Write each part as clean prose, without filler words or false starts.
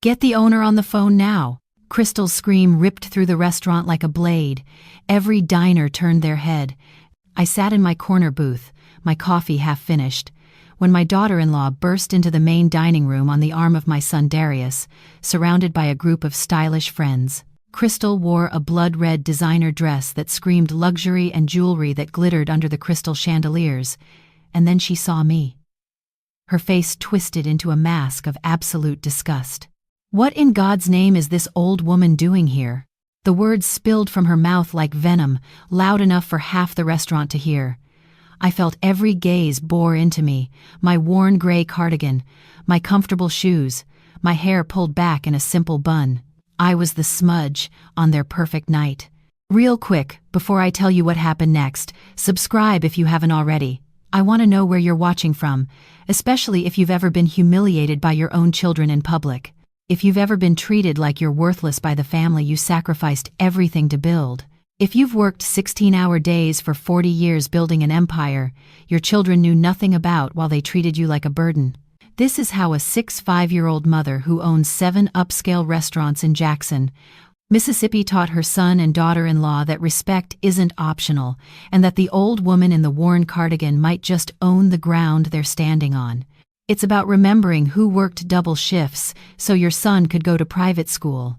Get the owner on the phone now. Crystal's scream ripped through the restaurant like a blade. Every diner turned their head. I sat in my corner booth, my coffee half finished, when my daughter-in-law burst into the main dining room on the arm of my son Darius, surrounded by a group of stylish friends. Crystal wore a blood-red designer dress that screamed luxury and jewelry that glittered under the crystal chandeliers, and then she saw me. Her face twisted into a mask of absolute disgust. What in God's name is this old woman doing here? The words spilled from her mouth like venom, loud enough for half the restaurant to hear. I felt every gaze bore into me, my worn gray cardigan, my comfortable shoes, my hair pulled back in a simple bun. I was the smudge on their perfect night. Real quick, before I tell you what happened next, subscribe if you haven't already. I want to know where you're watching from, especially if you've ever been humiliated by your own children in public. If you've ever been treated like you're worthless by the family you sacrificed everything to build. If you've worked 16-hour days for 40 years building an empire your children knew nothing about while they treated you like a burden. This is how a 5-year-old mother who owns 7 upscale restaurants in Jackson, Mississippi taught her son and daughter-in-law that respect isn't optional and that the old woman in the worn cardigan might just own the ground they're standing on. It's about remembering who worked double shifts so your son could go to private school,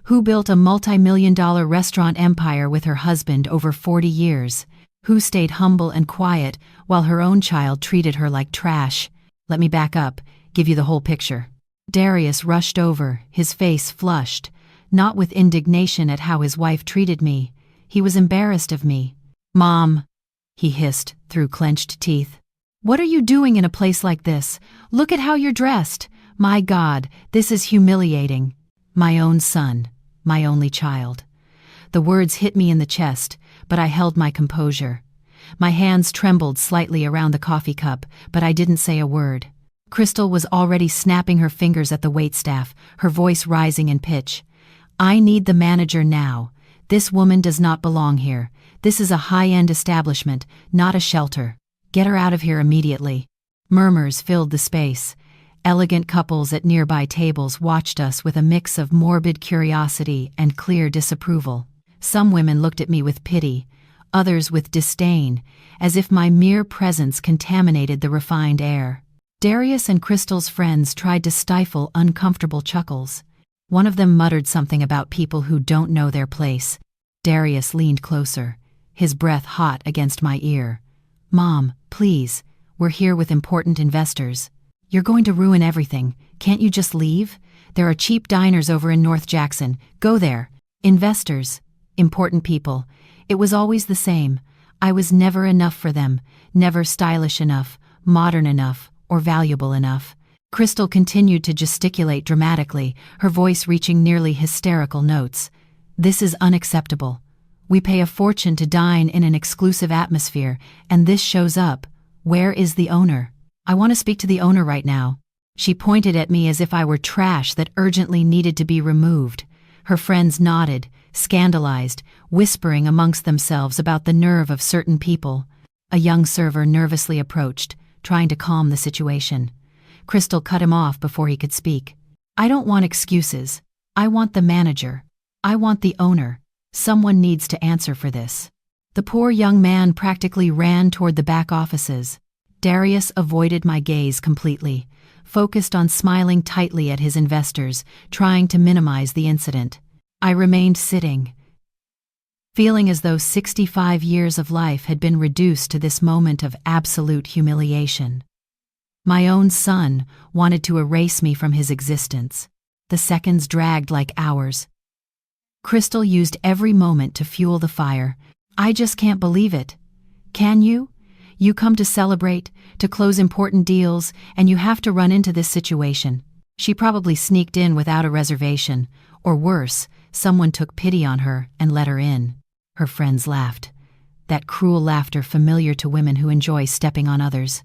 who built a multi-million-dollar restaurant empire with her husband over 40 years, who stayed humble and quiet while her own child treated her like trash. Let me back up, give you the whole picture. Darius rushed over, his face flushed, not with indignation at how his wife treated me. He was embarrassed of me. "Mom," he hissed through clenched teeth. "What are you doing in a place like this? Look at how you're dressed. My God, this is humiliating." My own son, my only child. The words hit me in the chest, but I held my composure. My hands trembled slightly around the coffee cup, but I didn't say a word. Crystal was already snapping her fingers at the waitstaff, her voice rising in pitch. "I need the manager now. This woman does not belong here. This is a high-end establishment, not a shelter. Get her out of here immediately." Murmurs filled the space. Elegant couples at nearby tables watched us with a mix of morbid curiosity and clear disapproval. Some women looked at me with pity, others with disdain, as if my mere presence contaminated the refined air. Darius and Crystal's friends tried to stifle uncomfortable chuckles. One of them muttered something about people who don't know their place. Darius leaned closer, his breath hot against my ear. "Mom, please, we're here with important investors. You're going to ruin everything. Can't you just leave? There are cheap diners over in North Jackson. Go there." Investors, important people. It was always the same. I was never enough for them, never stylish enough, modern enough, or valuable enough. Crystal continued to gesticulate dramatically, her voice reaching nearly hysterical notes. "This is unacceptable. We pay a fortune to dine in an exclusive atmosphere, and this shows up. Where is the owner? I want to speak to the owner right now." She pointed at me as if I were trash that urgently needed to be removed. Her friends nodded, scandalized, whispering amongst themselves about the nerve of certain people. A young server nervously approached, trying to calm the situation. Crystal cut him off before he could speak. "I don't want excuses. I want the manager. I want the owner. Someone needs to answer for this." The poor young man practically ran toward the back offices. Darius avoided my gaze completely, focused on smiling tightly at his investors, trying to minimize the incident. I remained sitting, feeling as though 65 years of life had been reduced to this moment of absolute humiliation. My own son wanted to erase me from his existence. The seconds dragged like hours. Crystal used every moment to fuel the fire. "I just can't believe it. Can you? You come to celebrate, to close important deals, and you have to run into this situation." She probably sneaked in without a reservation, or worse, someone took pity on her and let her in. Her friends laughed. That cruel laughter familiar to women who enjoy stepping on others.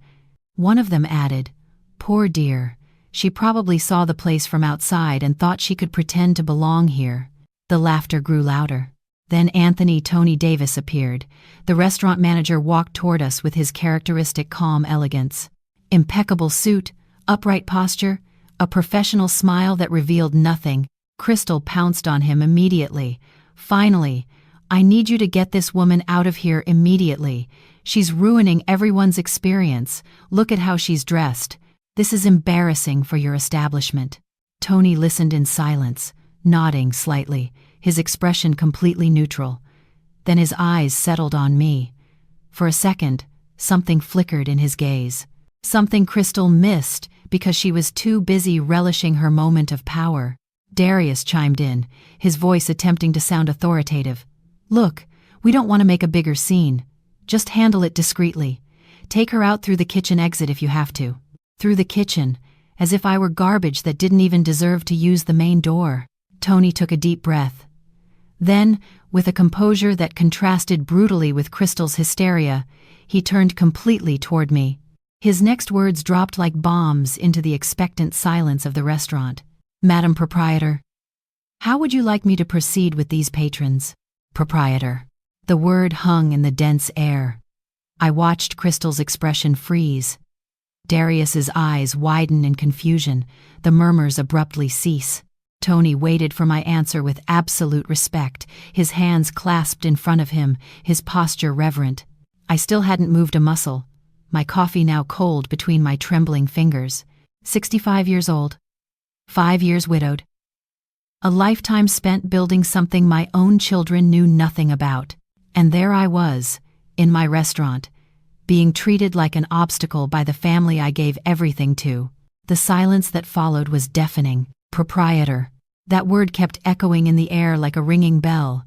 One of them added, "Poor dear, she probably saw the place from outside and thought she could pretend to belong here." The laughter grew louder. Then Anthony Tony Davis appeared. The restaurant manager walked toward us with his characteristic calm elegance. Impeccable suit, upright posture. A professional smile that revealed nothing. Crystal pounced on him immediately. "Finally, I need you to get this woman out of here immediately. She's ruining everyone's experience. Look at how she's dressed. This is embarrassing for your establishment." Tony listened in silence, nodding slightly, his expression completely neutral. Then his eyes settled on me. For a second, something flickered in his gaze. Something Crystal missed because she was too busy relishing her moment of power. Darius chimed in, his voice attempting to sound authoritative. "Look, we don't want to make a bigger scene. Just handle it discreetly. Take her out through the kitchen exit if you have to." Through the kitchen, as if I were garbage that didn't even deserve to use the main door. Tony took a deep breath. Then, with a composure that contrasted brutally with Crystal's hysteria, he turned completely toward me. His next words dropped like bombs into the expectant silence of the restaurant. "Madam Proprietor, how would you like me to proceed with these patrons?" Proprietor. The word hung in the dense air. I watched Crystal's expression freeze. Darius's eyes widen in confusion, the murmurs abruptly cease. Tony waited for my answer with absolute respect, his hands clasped in front of him, his posture reverent. I still hadn't moved a muscle, my coffee now cold between my trembling fingers. 65 years old. 5 years widowed. A lifetime spent building something my own children knew nothing about. And there I was, in my restaurant, being treated like an obstacle by the family I gave everything to. The silence that followed was deafening. Proprietor. That word kept echoing in the air like a ringing bell.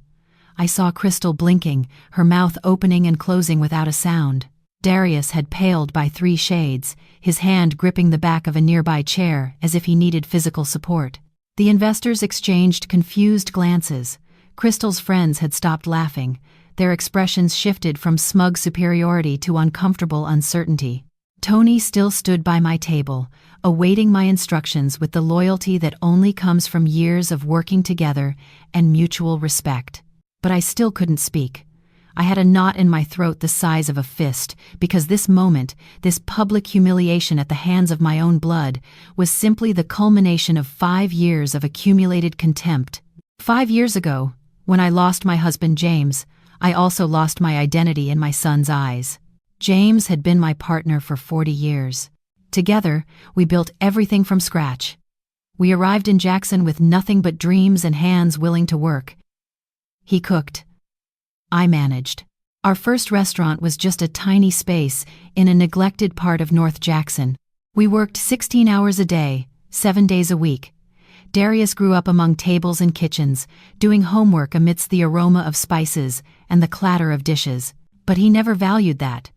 I saw Crystal blinking, her mouth opening and closing without a sound. Darius had paled by 3 shades, his hand gripping the back of a nearby chair as if he needed physical support. The investors exchanged confused glances. Crystal's friends had stopped laughing. Their expressions shifted from smug superiority to uncomfortable uncertainty. Tony still stood by my table, awaiting my instructions with the loyalty that only comes from years of working together and mutual respect. But I still couldn't speak. I had a knot in my throat the size of a fist, because this moment, this public humiliation at the hands of my own blood, was simply the culmination of 5 years of accumulated contempt. 5 years ago, when I lost my husband James, I also lost my identity in my son's eyes. James had been my partner for 40 years. Together, we built everything from scratch. We arrived in Jackson with nothing but dreams and hands willing to work. He cooked. I managed. Our first restaurant was just a tiny space in a neglected part of North Jackson. We worked 16 hours a day, 7 days a week. Darius grew up among tables and kitchens, doing homework amidst the aroma of spices and the clatter of dishes. But he never valued that.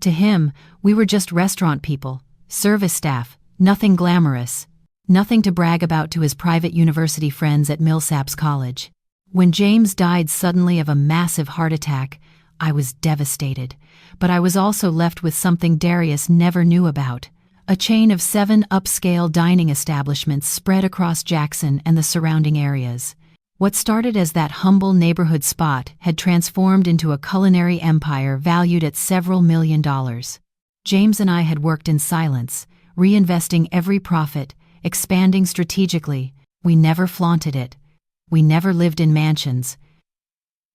To him, we were just restaurant people, service staff, nothing glamorous, nothing to brag about to his private university friends at Millsaps College. When James died suddenly of a massive heart attack, I was devastated, but I was also left with something Darius never knew about. A chain of 7 upscale dining establishments spread across Jackson and the surrounding areas. What started as that humble neighborhood spot had transformed into a culinary empire valued at several $1 million. James and I had worked in silence, reinvesting every profit, expanding strategically. We never flaunted it. We never lived in mansions.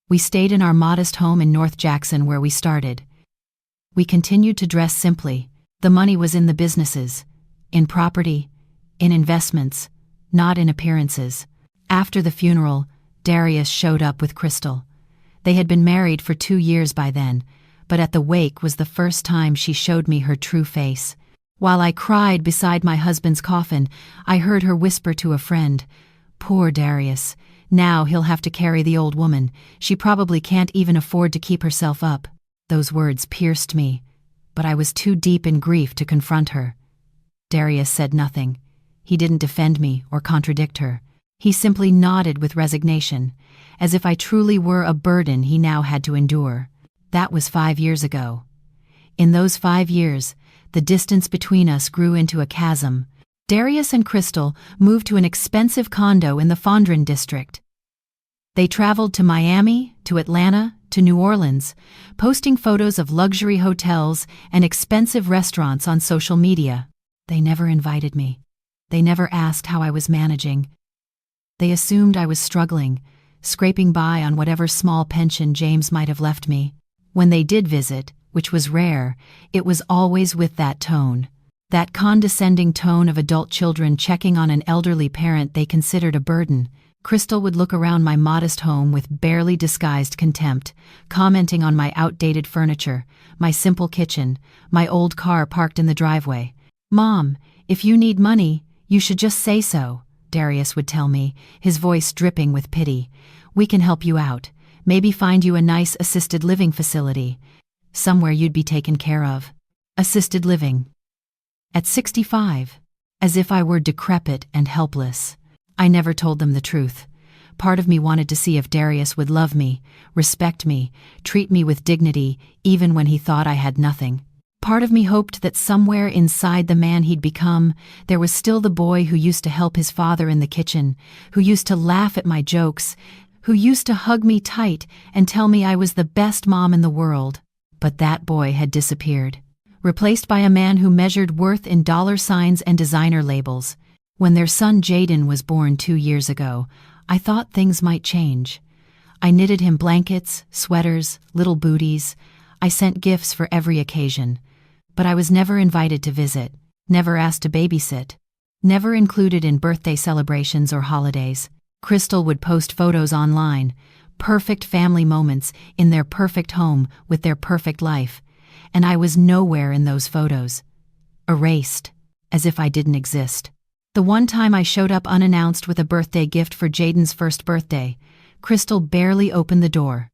We stayed in our modest home in North Jackson where we started. We continued to dress simply. The money was in the businesses, in property, in investments, not in appearances. After the funeral, Darius showed up with Crystal. They had been married for 2 years by then, but at the wake was the first time she showed me her true face. While I cried beside my husband's coffin, I heard her whisper to a friend, "Poor Darius. Now he'll have to carry the old woman. She probably can't even afford to keep herself up." Those words pierced me, but I was too deep in grief to confront her. Darius said nothing. He didn't defend me or contradict her. He simply nodded with resignation, as if I truly were a burden he now had to endure. That was 5 years ago. In those 5 years, the distance between us grew into a chasm. Darius and Crystal moved to an expensive condo in the Fondren district. They traveled to Miami, to Atlanta, to New Orleans, posting photos of luxury hotels and expensive restaurants on social media. They never invited me. They never asked how I was managing. They assumed I was struggling, scraping by on whatever small pension James might have left me. When they did visit, which was rare, it was always with that tone. That condescending tone of adult children checking on an elderly parent they considered a burden. Crystal would look around my modest home with barely disguised contempt, commenting on my outdated furniture, my simple kitchen, my old car parked in the driveway. "Mom, if you need money, you should just say so," Darius would tell me, his voice dripping with pity. "We can help you out. Maybe find you a nice assisted living facility. Somewhere you'd be taken care of." Assisted living. At 65. As if I were decrepit and helpless. I never told them the truth. Part of me wanted to see if Darius would love me, respect me, treat me with dignity, even when he thought I had nothing. Part of me hoped that somewhere inside the man he'd become, there was still the boy who used to help his father in the kitchen, who used to laugh at my jokes, who used to hug me tight and tell me I was the best mom in the world. But that boy had disappeared, replaced by a man who measured worth in dollar signs and designer labels. When their son Jaden was born 2 years ago, I thought things might change. I knitted him blankets, sweaters, little booties. I sent gifts for every occasion. But I was never invited to visit, never asked to babysit, never included in birthday celebrations or holidays. Crystal would post photos online, perfect family moments in their perfect home with their perfect life, and I was nowhere in those photos. Erased, as if I didn't exist. The one time I showed up unannounced with a birthday gift for Jaden's first birthday, Crystal barely opened the door.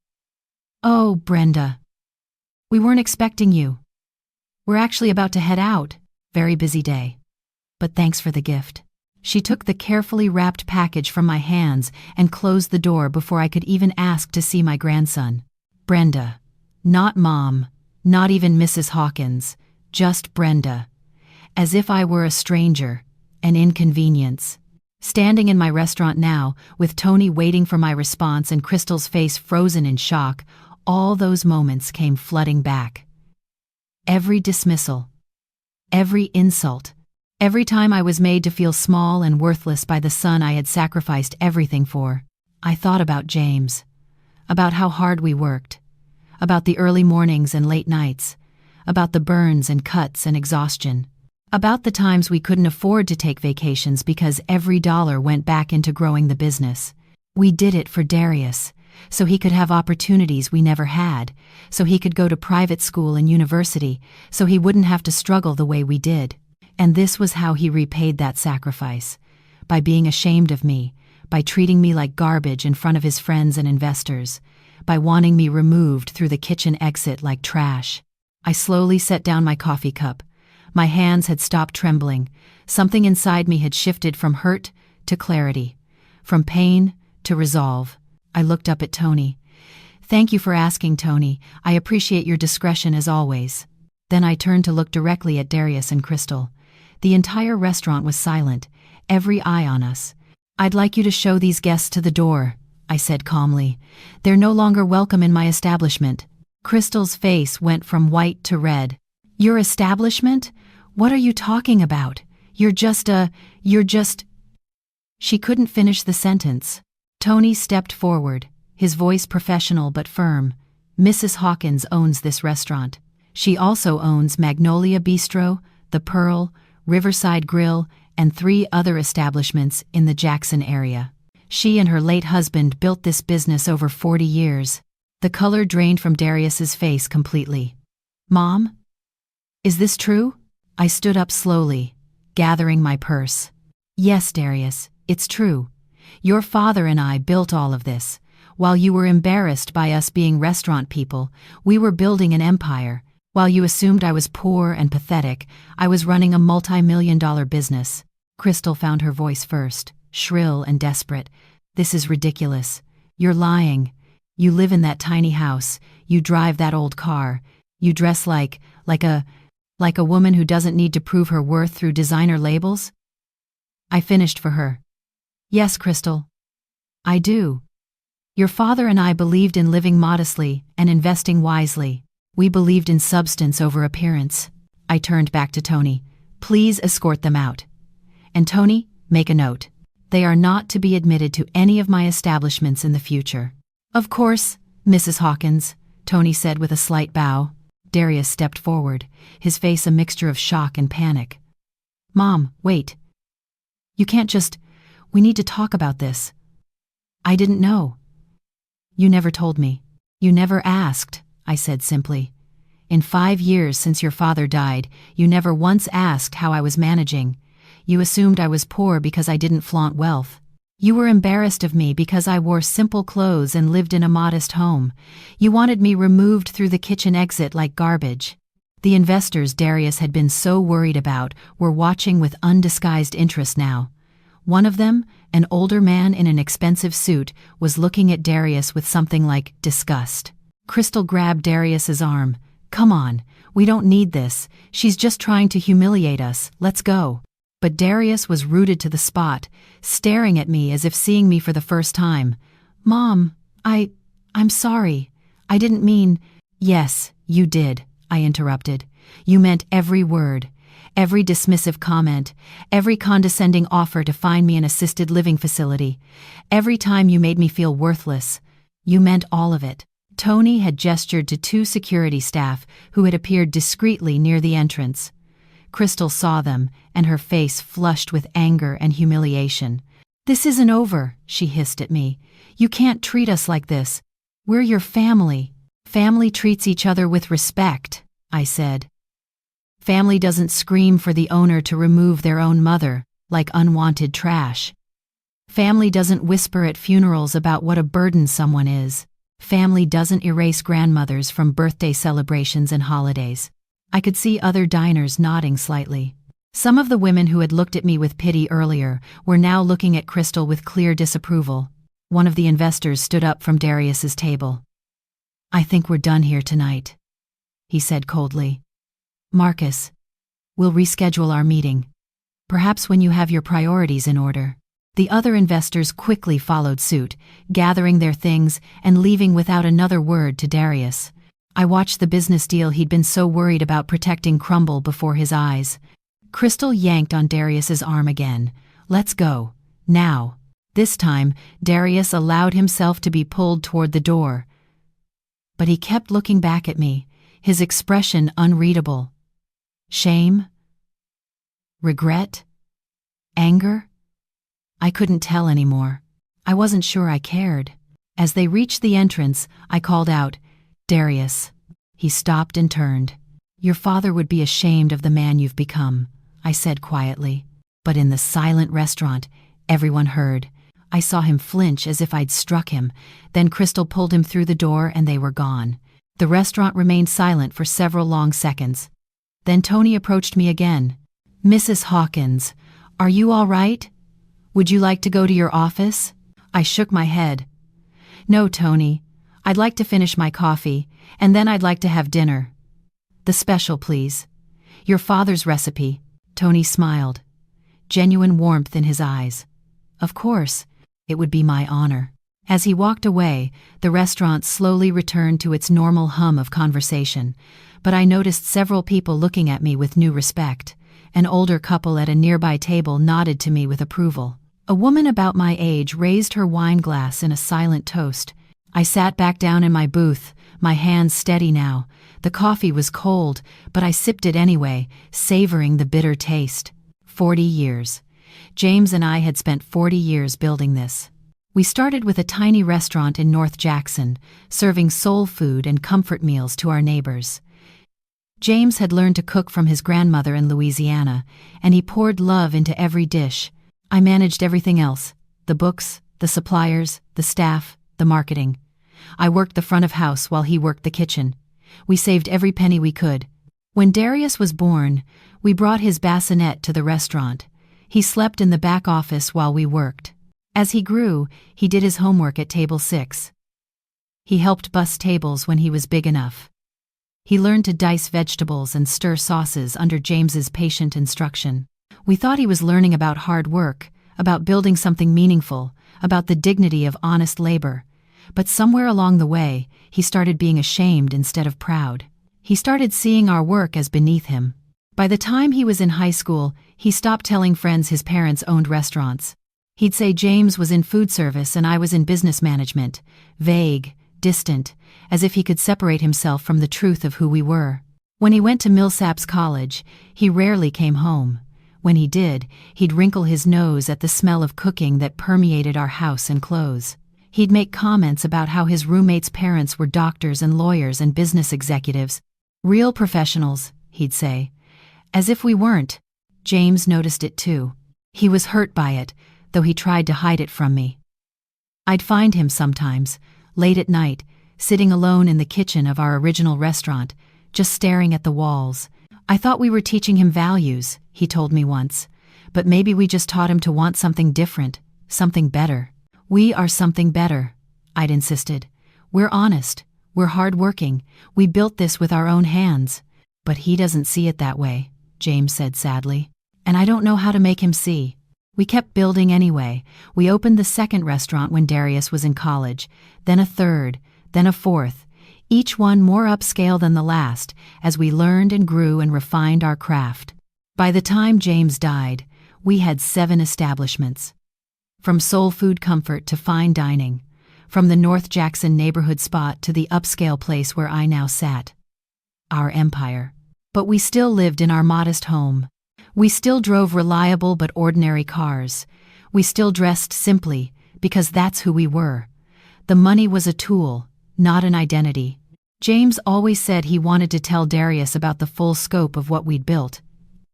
"Oh, Brenda. We weren't expecting you. We're actually about to head out. Very busy day. But thanks for the gift." She took the carefully wrapped package from my hands and closed the door before I could even ask to see my grandson. Brenda. Not Mom. Not even Mrs. Hawkins. Just Brenda. As if I were a stranger, an inconvenience. Standing in my restaurant now, with Tony waiting for my response and Crystal's face frozen in shock, all those moments came flooding back. Every dismissal, every insult, every time I was made to feel small and worthless by the son I had sacrificed everything for. I thought about James, about how hard we worked, about the early mornings and late nights, about the burns and cuts and exhaustion, about the times we couldn't afford to take vacations because every dollar went back into growing the business. We did it for Darius, so he could have opportunities we never had, so he could go to private school and university, so he wouldn't have to struggle the way we did. And this was how he repaid that sacrifice, by being ashamed of me, by treating me like garbage in front of his friends and investors, by wanting me removed through the kitchen exit like trash. I slowly set down my coffee cup. My hands had stopped trembling. Something inside me had shifted from hurt to clarity, from pain to resolve. I looked up at Tony. "Thank you for asking, Tony. I appreciate your discretion as always." Then I turned to look directly at Darius and Crystal. The entire restaurant was silent, every eye on us. "I'd like you to show these guests to the door," I said calmly. "They're no longer welcome in my establishment." Crystal's face went from white to red. "Your establishment? What are you talking about? You're just... She couldn't finish the sentence. Tony stepped forward, his voice professional but firm. "Mrs. Hawkins owns this restaurant. She also owns Magnolia Bistro, The Pearl, Riverside Grill, and 3 other establishments in the Jackson area. She and her late husband built this business over 40 years. The color drained from Darius's face completely. "Mom? Is this true?" I stood up slowly, gathering my purse. "Yes, Darius, it's true. Your father and I built all of this. While you were embarrassed by us being restaurant people, we were building an empire. While you assumed I was poor and pathetic, I was running a multi-million-dollar business." Crystal found her voice first, shrill and desperate. "This is ridiculous. You're lying. You live in that tiny house. You drive that old car. You dress like a woman who doesn't need to prove her worth through designer labels?" I finished for her. "Yes, Crystal. I do. Your father and I believed in living modestly and investing wisely. We believed in substance over appearance." I turned back to Tony. "Please escort them out. And Tony, make a note. They are not to be admitted to any of my establishments in the future." "Of course, Mrs. Hawkins," Tony said with a slight bow. Darius stepped forward, his face a mixture of shock and panic. "Mom, wait. You can't just... We need to talk about this." "I didn't know." "You never told me. You never asked," I said simply. "In 5 years since your father died, you never once asked how I was managing. You assumed I was poor because I didn't flaunt wealth. You were embarrassed of me because I wore simple clothes and lived in a modest home. You wanted me removed through the kitchen exit like garbage." The investors Darius had been so worried about were watching with undisguised interest now. One of them, an older man in an expensive suit, was looking at Darius with something like disgust. Crystal grabbed Darius's arm. "Come on, we don't need this. She's just trying to humiliate us. Let's go." But Darius was rooted to the spot, staring at me as if seeing me for the first time. "Mom, I'm sorry. I didn't mean—" "Yes, you did," I interrupted. "You meant every word. Every dismissive comment, every condescending offer to find me an assisted living facility, every time you made me feel worthless. You meant all of it." Tony had gestured to 2 security staff who had appeared discreetly near the entrance. Crystal saw them, and her face flushed with anger and humiliation. "This isn't over," she hissed at me. "You can't treat us like this. We're your family." "Family treats each other with respect," I said. "Family doesn't scream for the owner to remove their own mother, like unwanted trash. Family doesn't whisper at funerals about what a burden someone is. Family doesn't erase grandmothers from birthday celebrations and holidays." I could see other diners nodding slightly. Some of the women who had looked at me with pity earlier were now looking at Crystal with clear disapproval. One of the investors stood up from Darius's table. "I think we're done here tonight," he said coldly. "Marcus, we'll reschedule our meeting. Perhaps when you have your priorities in order." The other investors quickly followed suit, gathering their things and leaving without another word to Darius. I watched the business deal he'd been so worried about protecting crumble before his eyes. Crystal yanked on Darius's arm again. "Let's go. Now." This time, Darius allowed himself to be pulled toward the door. But he kept looking back at me, his expression unreadable. Shame? Regret? Anger? I couldn't tell anymore. I wasn't sure I cared. As they reached the entrance, I called out, "Darius." He stopped and turned. "Your father would be ashamed of the man you've become," I said quietly. But in the silent restaurant, everyone heard. I saw him flinch as if I'd struck him. Then Crystal pulled him through the door and they were gone. The restaurant remained silent for several long seconds. Then Tony approached me again. "Mrs. Hawkins, are you all right? Would you like to go to your office?" I shook my head. "No, Tony. I'd like to finish my coffee, and then I'd like to have dinner. The special, please. Your father's recipe." Tony smiled, genuine warmth in his eyes. "Of course, it would be my honor." As he walked away, the restaurant slowly returned to its normal hum of conversation, but I noticed several people looking at me with new respect. An older couple at a nearby table nodded to me with approval. A woman about my age raised her wine glass in a silent toast. I sat back down in my booth, my hands steady now. The coffee was cold, but I sipped it anyway, savoring the bitter taste. 40 years. James and I had spent 40 years building this. We started with a tiny restaurant in North Jackson, serving soul food and comfort meals to our neighbors. James had learned to cook from his grandmother in Louisiana, and he poured love into every dish. I managed everything else: the books, the suppliers, the staff, the marketing. I worked the front of house while he worked the kitchen. We saved every penny we could. When Darius was born, we brought his bassinet to the restaurant. He slept in the back office while we worked. As he grew, he did his homework at table 6. He helped bus tables when he was big enough. He learned to dice vegetables and stir sauces under James's patient instruction. We thought he was learning about hard work, about building something meaningful, about the dignity of honest labor. But somewhere along the way, he started being ashamed instead of proud. He started seeing our work as beneath him. By the time he was in high school, he stopped telling friends his parents owned restaurants. He'd say James was in food service and I was in business management, vague, distant, as if he could separate himself from the truth of who we were. When he went to Millsaps College, he rarely came home. When he did, he'd wrinkle his nose at the smell of cooking that permeated our house and clothes. He'd make comments about how his roommates' parents were doctors and lawyers and business executives. Real professionals, he'd say. As if we weren't. James noticed it too. He was hurt by it, though he tried to hide it from me. I'd find him sometimes, late at night, sitting alone in the kitchen of our original restaurant, just staring at the walls. I thought we were teaching him values, he told me once, but maybe we just taught him to want something different, something better. We are something better, I'd insisted. We're honest, we're hardworking, we built this with our own hands. But he doesn't see it that way, James said sadly. And I don't know how to make him see. We kept building anyway. We opened the second restaurant when Darius was in college, then a third, then a fourth, each one more upscale than the last, as we learned and grew and refined our craft. By the time James died, we had 7 establishments. From soul food comfort to fine dining, from the North Jackson neighborhood spot to the upscale place where I now sat. Our empire. But we still lived in our modest home. We still drove reliable but ordinary cars. We still dressed simply, because that's who we were. The money was a tool, not an identity. James always said he wanted to tell Darius about the full scope of what we'd built.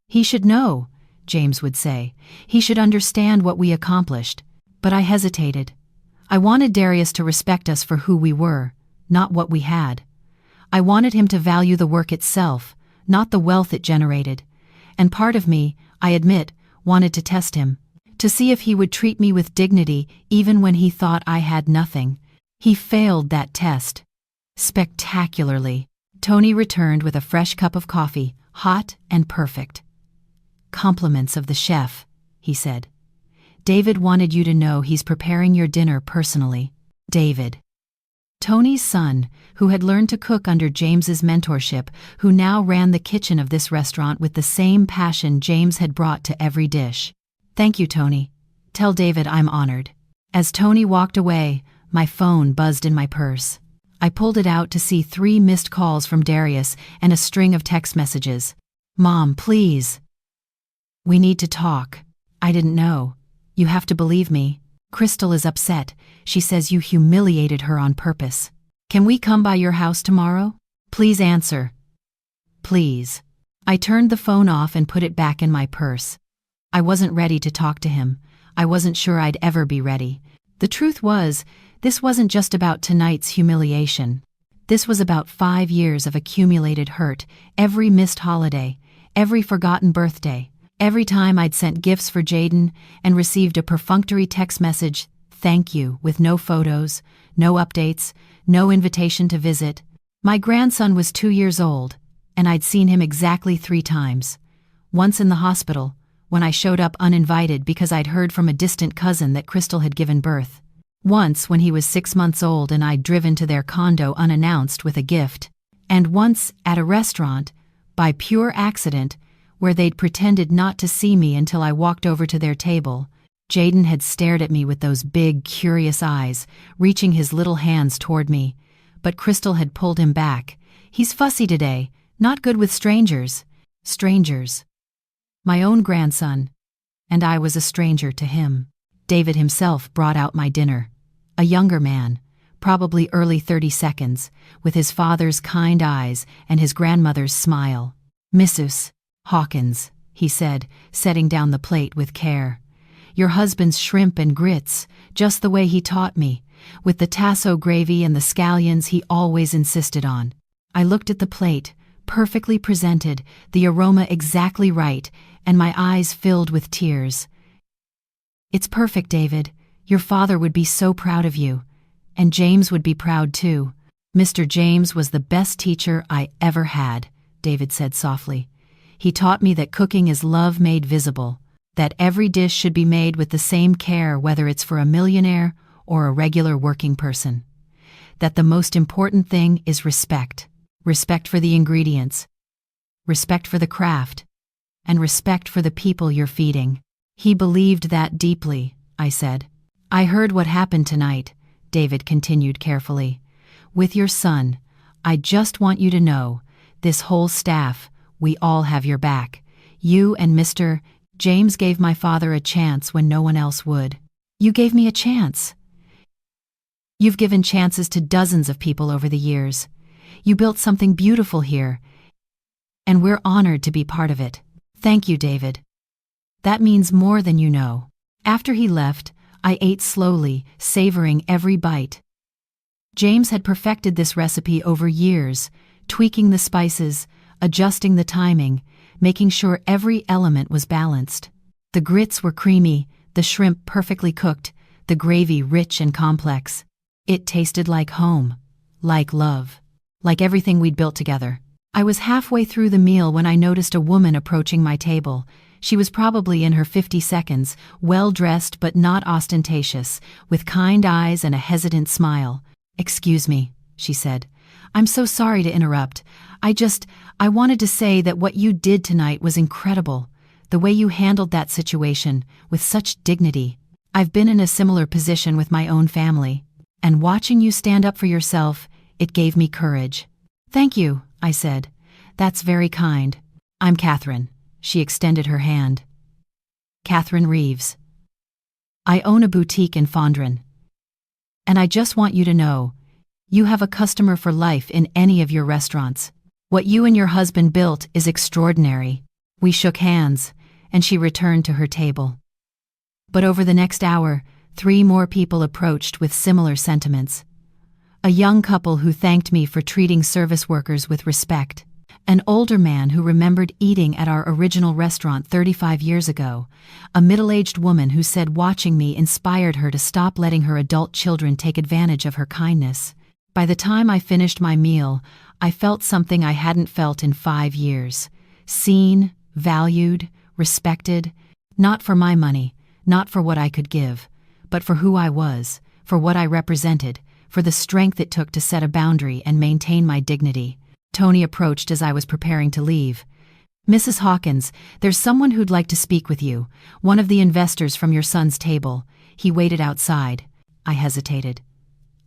He should know, James would say. He should understand what we accomplished. But I hesitated. I wanted Darius to respect us for who we were, not what we had. I wanted him to value the work itself, not the wealth it generated. And part of me, I admit, wanted to test him, to see if he would treat me with dignity even when he thought I had nothing. He failed that test. Spectacularly. Tony returned with a fresh cup of coffee, hot and perfect. "Compliments of the chef," he said. "David wanted you to know he's preparing your dinner personally." David. Tony's son, who had learned to cook under James's mentorship, who now ran the kitchen of this restaurant with the same passion James had brought to every dish. "Thank you, Tony. Tell David I'm honored." As Tony walked away, my phone buzzed in my purse. I pulled it out to see 3 missed calls from Darius and a string of text messages. "Mom, please. We need to talk. I didn't know. You have to believe me. Crystal is upset. She says you humiliated her on purpose. Can we come by your house tomorrow? Please answer. Please." I turned the phone off and put it back in my purse. I wasn't ready to talk to him. I wasn't sure I'd ever be ready. The truth was, this wasn't just about tonight's humiliation. This was about 5 years of accumulated hurt, every missed holiday, every forgotten birthday, every time I'd sent gifts for Jaden and received a perfunctory text message, "Thank you," with no photos, no updates, no invitation to visit. My grandson was 2 years old, and I'd seen him exactly 3 times. Once in the hospital, when I showed up uninvited because I'd heard from a distant cousin that Crystal had given birth. Once when he was 6 months old and I'd driven to their condo unannounced with a gift. And once at a restaurant, by pure accident, where they'd pretended not to see me until I walked over to their table. Jaden had stared at me with those big, curious eyes, reaching his little hands toward me. But Crystal had pulled him back. "He's fussy today, not good with strangers." Strangers. My own grandson. And I was a stranger to him. David himself brought out my dinner. A younger man, probably early 32s, with his father's kind eyes and his grandmother's smile. "Mrs. Hawkins," he said, setting down the plate with care. "Your husband's shrimp and grits, just the way he taught me, with the tasso gravy and the scallions he always insisted on." I looked at the plate, perfectly presented, the aroma exactly right, and my eyes filled with tears. "It's perfect, David. Your father would be so proud of you. And James would be proud too." "Mr. James was the best teacher I ever had," David said softly. "He taught me that cooking is love made visible, that every dish should be made with the same care whether it's for a millionaire or a regular working person. That the most important thing is respect. Respect for the ingredients. Respect for the craft. and respect for the people you're feeding. He believed that deeply, I said. I heard what happened tonight, David continued carefully. With your son, I just want you to know, this whole staff, we all have your back. You and Mr. James gave my father a chance when no one else would. You gave me a chance. You've given chances to dozens of people over the years. You built something beautiful here, and we're honored to be part of it. Thank you, David. That means more than you know. After he left, I ate slowly, savoring every bite. James had perfected this recipe over years, tweaking the spices, adjusting the timing, making sure every element was balanced. The grits were creamy, the shrimp perfectly cooked, the gravy rich and complex. It tasted like home, like love, like everything we'd built together. I was halfway through the meal when I noticed a woman approaching my table. She was probably in her 50s, well-dressed but not ostentatious, with kind eyes and a hesitant smile. "Excuse me," she said. "I'm so sorry to interrupt. I wanted to say that what you did tonight was incredible. The way you handled that situation, with such dignity. I've been in a similar position with my own family, and watching you stand up for yourself, it gave me courage." "Thank you," I said. "That's very kind. I'm Catherine." She extended her hand. "Catherine Reeves. I own a boutique in Fondren. And I just want you to know, you have a customer for life in any of your restaurants. What you and your husband built is extraordinary." We shook hands, and she returned to her table. But over the next hour, 3 more people approached with similar sentiments. A young couple who thanked me for treating service workers with respect. An older man who remembered eating at our original restaurant 35 years ago. A middle-aged woman who said watching me inspired her to stop letting her adult children take advantage of her kindness. By the time I finished my meal, I felt something I hadn't felt in 5 years. Seen, valued, respected, not for my money, not for what I could give, but for who I was, for what I represented, for the strength it took to set a boundary and maintain my dignity. Tony approached as I was preparing to leave. "Mrs. Hawkins, there's someone who'd like to speak with you, one of the investors from your son's table." He waited outside. I hesitated.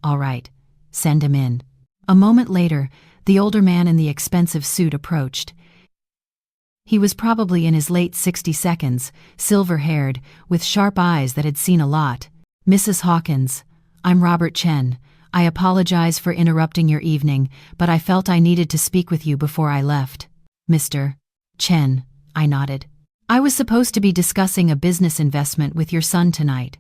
"All right, send him in." A moment later, the older man in the expensive suit approached. He was probably in his late 60s, silver-haired, with sharp eyes that had seen a lot. "Mrs. Hawkins, I'm Robert Chen. I apologize for interrupting your evening, but I felt I needed to speak with you before I left." "Mr. Chen," I nodded. "I was supposed to be discussing a business investment with your son tonight,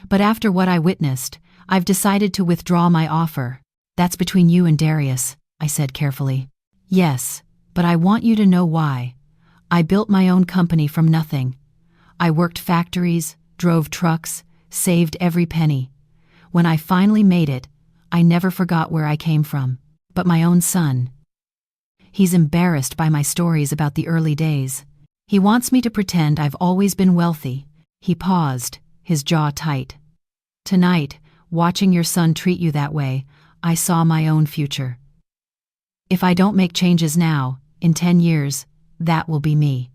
but after what I witnessed, I've decided to withdraw my offer." "That's between you and Darius," I said carefully. "Yes, but I want you to know why. I built my own company from nothing. I worked factories, drove trucks, saved every penny. When I finally made it, I never forgot where I came from. But my own son, he's embarrassed by my stories about the early days. He wants me to pretend I've always been wealthy." He paused, his jaw tight. "Tonight, watching your son treat you that way, I saw my own future. If I don't make changes now, in 10 years, that will be me.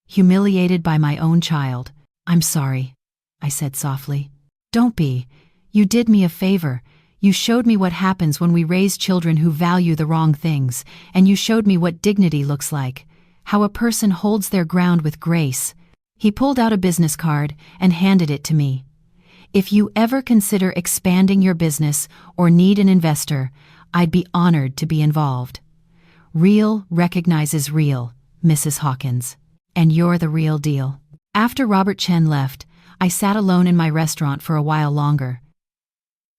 Humiliated by my own child." "I'm sorry," I said softly. "Don't be. You did me a favor. You showed me what happens when we raise children who value the wrong things, and you showed me what dignity looks like, how a person holds their ground with grace." He pulled out a business card and handed it to me. "If you ever consider expanding your business or need an investor, I'd be honored to be involved. Real recognizes real, Mrs. Hawkins, and you're the real deal." After Robert Chen left, I sat alone in my restaurant for a while longer.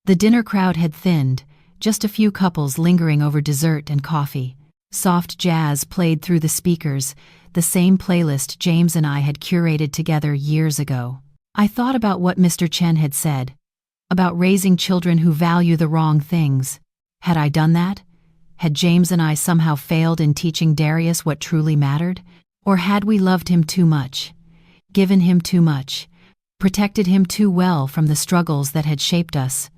The dinner crowd had thinned, just a few couples lingering over dessert and coffee. Soft jazz played through the speakers, the same playlist James and I had curated together years ago. I thought about what Mr. Chen had said, about raising children who value the wrong things. Had I done that? Had James and I somehow failed in teaching Darius what truly mattered? Or had we loved him too much, given him too much, protected him too well from the struggles that had shaped us?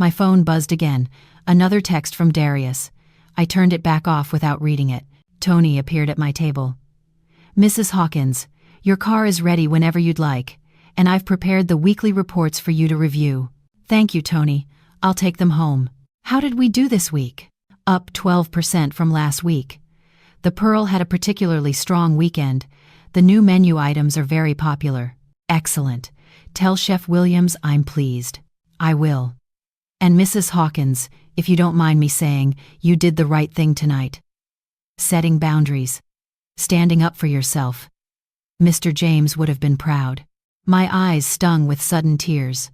My phone buzzed again, another text from Darius. I turned it back off without reading it. Tony appeared at my table. Mrs. Hawkins, your car is ready whenever you'd like, and I've prepared the weekly reports for you to review. Thank you, Tony. I'll take them home. How did we do this week? Up 12% from last week. The Pearl had a particularly strong weekend. The new menu items are very popular. Excellent. Tell Chef Williams I'm pleased. I will. And Mrs. Hawkins, if you don't mind me saying, you did the right thing tonight. Setting boundaries. Standing up for yourself. Mr. James would have been proud. My eyes stung with sudden tears.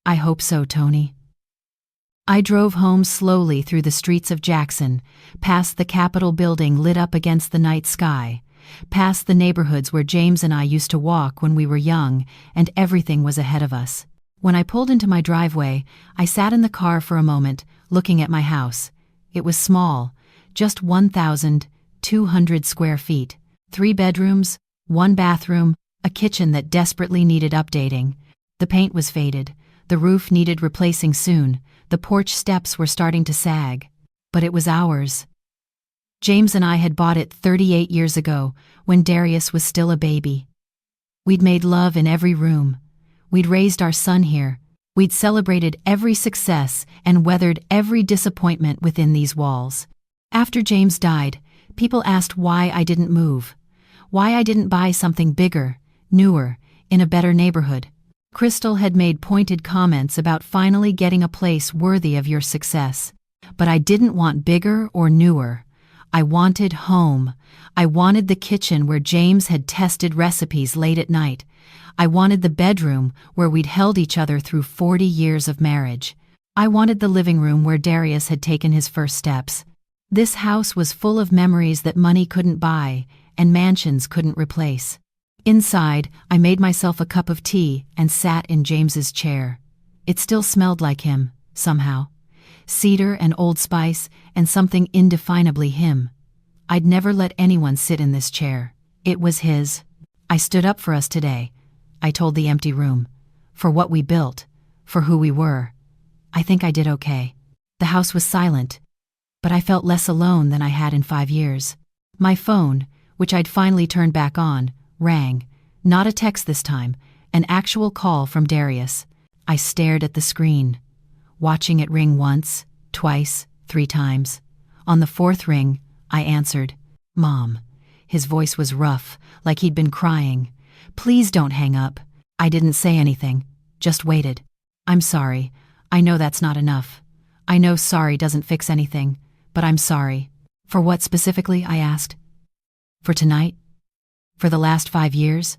I hope so, Tony. I drove home slowly through the streets of Jackson, past the Capitol building lit up against the night sky, past the neighborhoods where James and I used to walk when we were young, and everything was ahead of us. When I pulled into my driveway, I sat in the car for a moment, looking at my house. It was small, just 1,200 square feet, 3 bedrooms, 1 bathroom, a kitchen that desperately needed updating. The paint was faded, the roof needed replacing soon, the porch steps were starting to sag. But it was ours. James and I had bought it 38 years ago, when Darius was still a baby. We'd made love in every room. We'd raised our son here. We'd celebrated every success and weathered every disappointment within these walls. After James died, people asked why I didn't move, why I didn't buy something bigger, newer, in a better neighborhood. Crystal had made pointed comments about finally getting a place worthy of your success. But I didn't want bigger or newer. I wanted home. I wanted the kitchen where James had tested recipes late at night. I wanted the bedroom where we'd held each other through 40 years of marriage. I wanted the living room where Darius had taken his first steps. This house was full of memories that money couldn't buy and mansions couldn't replace. Inside, I made myself a cup of tea and sat in James's chair. It still smelled like him, somehow. Cedar and Old Spice and something indefinably him. I'd never let anyone sit in this chair. It was his. I stood up for us today, I told the empty room. For what we built, for who we were. I think I did okay. The house was silent, but I felt less alone than I had in 5 years. My phone, which I'd finally turned back on, rang. Not a text this time, an actual call from Darius. I stared at the screen, watching it ring once, twice, 3 times. On the 4th ring, I answered. Mom. His voice was rough, like he'd been crying. Please don't hang up. I didn't say anything, just waited. I'm sorry. I know that's not enough. I know sorry doesn't fix anything, but I'm sorry. For what specifically, I asked. For tonight? For the last 5 years?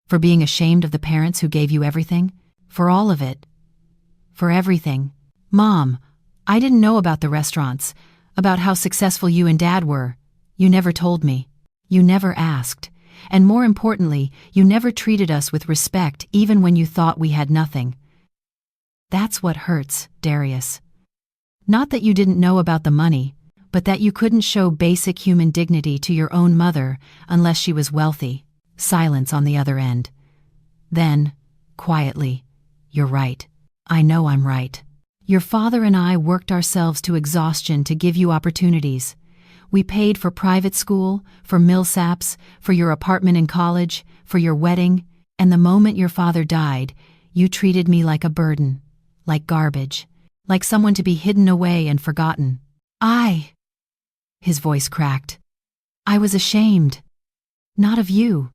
For being ashamed of the parents who gave you everything? For all of it? For everything. Mom, I didn't know about the restaurants, about how successful you and Dad were. You never told me. You never asked. And more importantly, you never treated us with respect even when you thought we had nothing. That's what hurts, Darius. Not that you didn't know about the money, but that you couldn't show basic human dignity to your own mother unless she was wealthy. Silence on the other end. Then, quietly, you're right. I know I'm right. Your father and I worked ourselves to exhaustion to give you opportunities. We paid for private school, for Millsaps, for your apartment in college, for your wedding, and the moment your father died, you treated me like a burden, like garbage, like someone to be hidden away and forgotten. His voice cracked. I was ashamed. Not of you.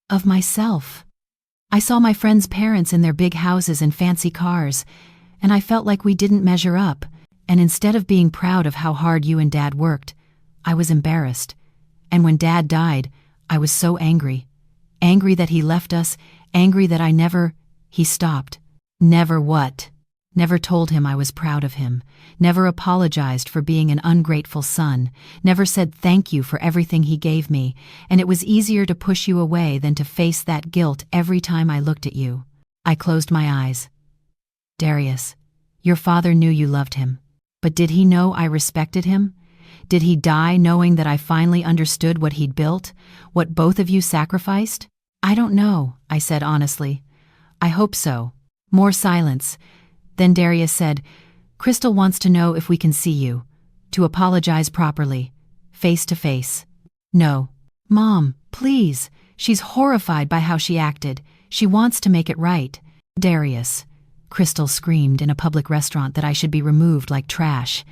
Of myself. I saw my friends' parents in their big houses and fancy cars, and I felt like we didn't measure up, and instead of being proud of how hard you and Dad worked, I was embarrassed. And when Dad died, I was so angry. Angry that he left us, angry that he stopped. Never what? Never told him I was proud of him, never apologized for being an ungrateful son, never said thank you for everything he gave me, and it was easier to push you away than to face that guilt every time I looked at you. I closed my eyes. Darius, your father knew you loved him, but did he know I respected him? Did he die knowing that I finally understood what he'd built, what both of you sacrificed? I don't know, I said honestly. I hope so. More silence. Then Darius said, Crystal wants to know if we can see you, to apologize properly, face to face. No, Mom, please. She's horrified by how she acted. She wants to make it right. Darius. Crystal screamed in a public restaurant that I should be removed like trash.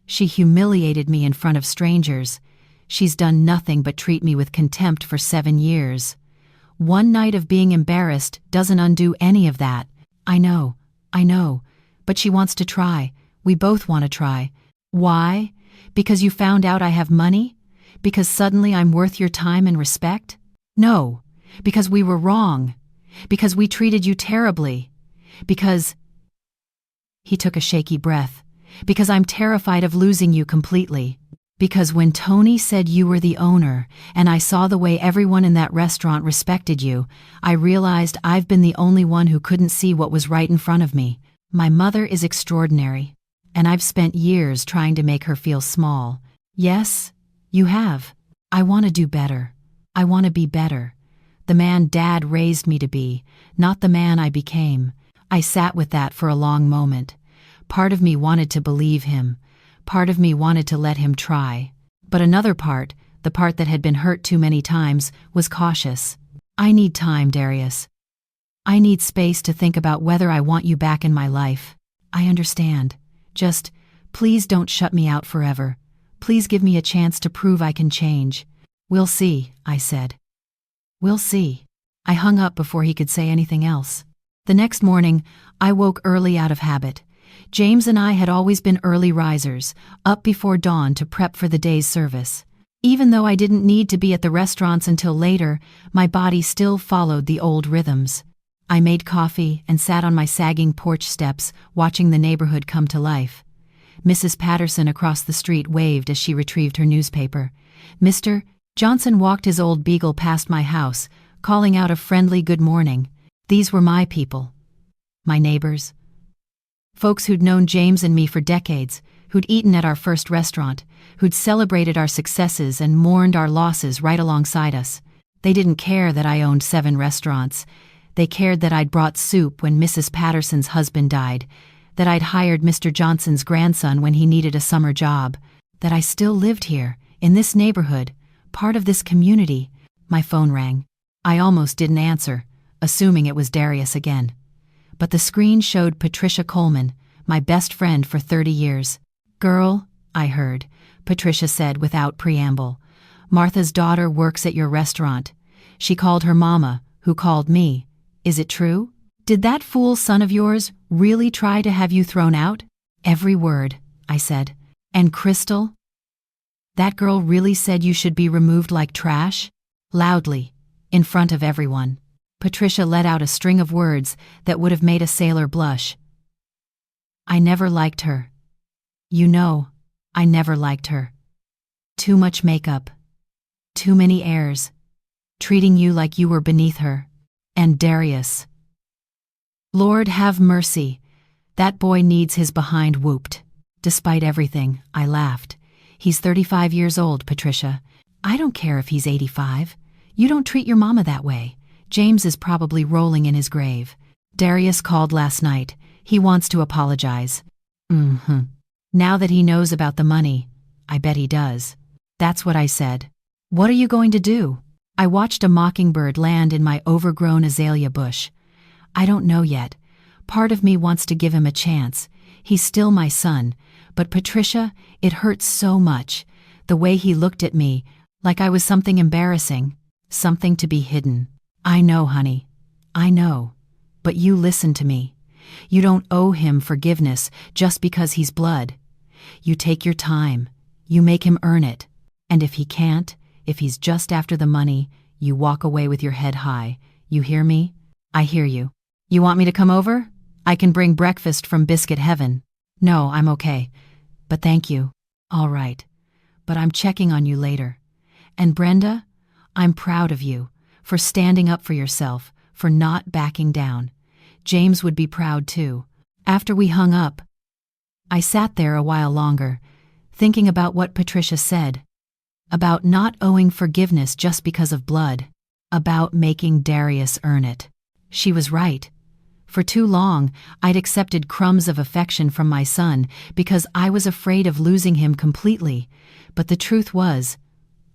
She humiliated me in front of strangers. She's done nothing but treat me with contempt for 7 years. One night of being embarrassed doesn't undo any of that. I know. But she wants to try. We both want to try. Why? Because you found out I have money? Because suddenly I'm worth your time and respect? No. Because we were wrong. Because we treated you terribly. Because... He took a shaky breath. Because I'm terrified of losing you completely. Because when Tony said you were the owner, and I saw the way everyone in that restaurant respected you, I realized I've been the only one who couldn't see what was right in front of me. My mother is extraordinary, and I've spent years trying to make her feel small. Yes, you have. I want to do better. I want to be better. The man Dad raised me to be, not the man I became. I sat with that for a long moment. Part of me wanted to believe him. Part of me wanted to let him try. But another part, the part that had been hurt too many times, was cautious. I need time, Darius. I need space to think about whether I want you back in my life. I understand. Just, please don't shut me out forever. Please give me a chance to prove I can change. We'll see, I said. We'll see. I hung up before he could say anything else. The next morning, I woke early out of habit. James and I had always been early risers, up before dawn to prep for the day's service. Even though I didn't need to be at the restaurants until later, my body still followed the old rhythms. I made coffee and sat on my sagging porch steps, watching the neighborhood come to life. Mrs. Patterson across the street waved as she retrieved her newspaper. Mr. Johnson walked his old beagle past my house, calling out a friendly good morning. These were my people. My neighbors. Folks who'd known James and me for decades, who'd eaten at our first restaurant, who'd celebrated our successes and mourned our losses right alongside us. They didn't care that I owned 7 restaurants. They cared that I'd brought soup when Mrs. Patterson's husband died, that I'd hired Mr. Johnson's grandson when he needed a summer job, that I still lived here, in this neighborhood, part of this community. My phone rang. I almost didn't answer, assuming it was Darius again. But the screen showed Patricia Coleman, my best friend for 30 years. Girl, I heard, Patricia said without preamble. Martha's daughter works at your restaurant. She called her mama, who called me. Is it true? Did that fool son of yours really try to have you thrown out? Every word, I said. And Crystal? That girl really said you should be removed like trash? Loudly, in front of everyone. Patricia let out a string of words that would have made a sailor blush. I never liked her. You know, I never liked her. Too much makeup. Too many airs. Treating you like you were beneath her. And Darius. Lord have mercy. That boy needs his behind whooped. Despite everything, I laughed. He's 35 years old, Patricia. I don't care if he's 85. You don't treat your mama that way. James is probably rolling in his grave. Darius called last night. He wants to apologize. Now that he knows about the money, I bet he does. That's what I said. What are you going to do? I watched a mockingbird land in my overgrown azalea bush. I don't know yet. Part of me wants to give him a chance. He's still my son. But Patricia, it hurts so much. The way he looked at me, like I was something embarrassing, something to be hidden. I know, honey. I know. But you listen to me. You don't owe him forgiveness just because he's blood. You take your time. You make him earn it. And if he can't, if he's just after the money, you walk away with your head high. You hear me? I hear you. You want me to come over? I can bring breakfast from Biscuit Heaven. No, I'm okay. But thank you. All right. But I'm checking on you later. And Brenda, I'm proud of you. For standing up for yourself, for not backing down. James would be proud too. After we hung up, I sat there a while longer, thinking about what Patricia said. About not owing forgiveness just because of blood. About making Darius earn it. She was right. For too long, I'd accepted crumbs of affection from my son because I was afraid of losing him completely. But the truth was,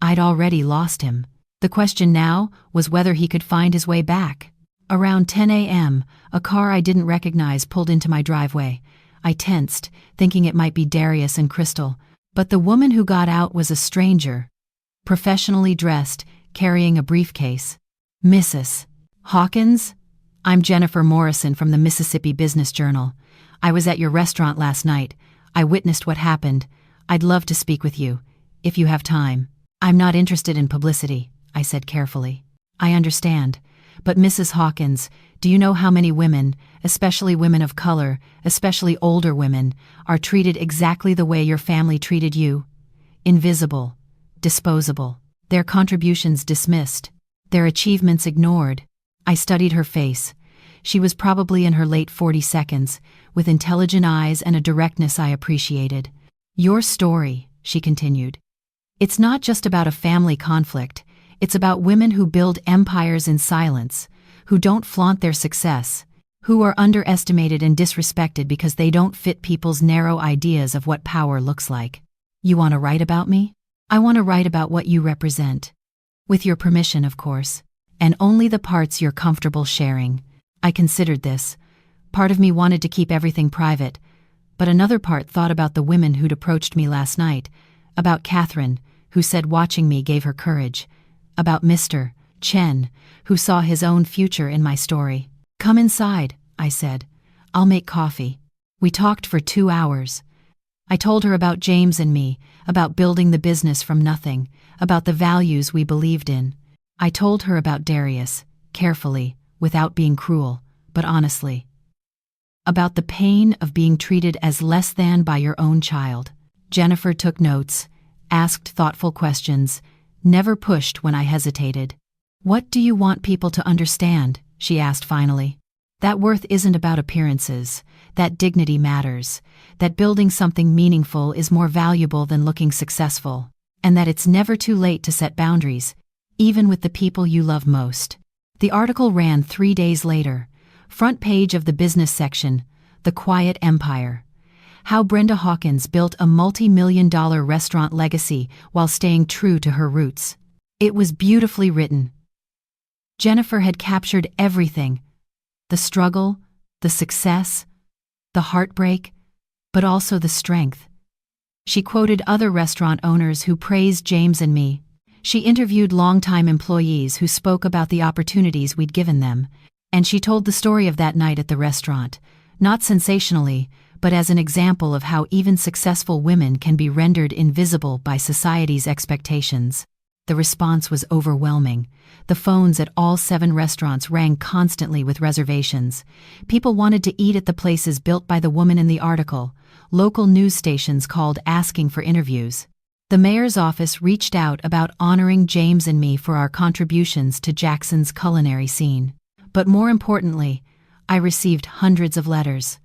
I'd already lost him. The question now was whether he could find his way back. Around 10 a.m., a car I didn't recognize pulled into my driveway. I tensed, thinking it might be Darius and Crystal, but the woman who got out was a stranger, professionally dressed, carrying a briefcase. Mrs. Hawkins? I'm Jennifer Morrison from the Mississippi Business Journal. I was at your restaurant last night. I witnessed what happened. I'd love to speak with you, if you have time. I'm not interested in publicity, I said carefully. I understand. But Mrs. Hawkins, do you know how many women, especially women of color, especially older women, are treated exactly the way your family treated you? Invisible, disposable, their contributions dismissed, their achievements ignored. I studied her face. She was probably in her late 40s, with intelligent eyes and a directness I appreciated. Your story, she continued. It's not just about a family conflict. It's about women who build empires in silence, who don't flaunt their success, who are underestimated and disrespected because they don't fit people's narrow ideas of what power looks like. You want to write about me? I want to write about what you represent. With your permission, of course, and only the parts you're comfortable sharing. I considered this. Part of me wanted to keep everything private, but another part thought about the women who'd approached me last night, about Catherine, who said watching me gave her courage, about Mr. Chen, who saw his own future in my story. Come inside, I said. I'll make coffee. We talked for 2 hours. I told her about James and me, about building the business from nothing, about the values we believed in. I told her about Darius, carefully, without being cruel, but honestly. About the pain of being treated as less than by your own child. Jennifer took notes, asked thoughtful questions, never pushed when I hesitated. What do you want people to understand? She asked finally. That worth isn't about appearances, that dignity matters, that building something meaningful is more valuable than looking successful, and that it's never too late to set boundaries, even with the people you love most. The article ran 3 days later. Front page of the business section, The Quiet Empire. How Brenda Hawkins built a multi-million-dollar restaurant legacy while staying true to her roots. It was beautifully written. Jennifer had captured everything. The struggle, the success, the heartbreak, but also the strength. She quoted other restaurant owners who praised James and me. She interviewed longtime employees who spoke about the opportunities we'd given them, and she told the story of that night at the restaurant, not sensationally, but as an example of how even successful women can be rendered invisible by society's expectations. The response was overwhelming. The phones at all 7 restaurants rang constantly with reservations. People wanted to eat at the places built by the woman in the article. Local news stations called asking for interviews. The mayor's office reached out about honoring James and me for our contributions to Jackson's culinary scene. But more importantly, I received hundreds of letters.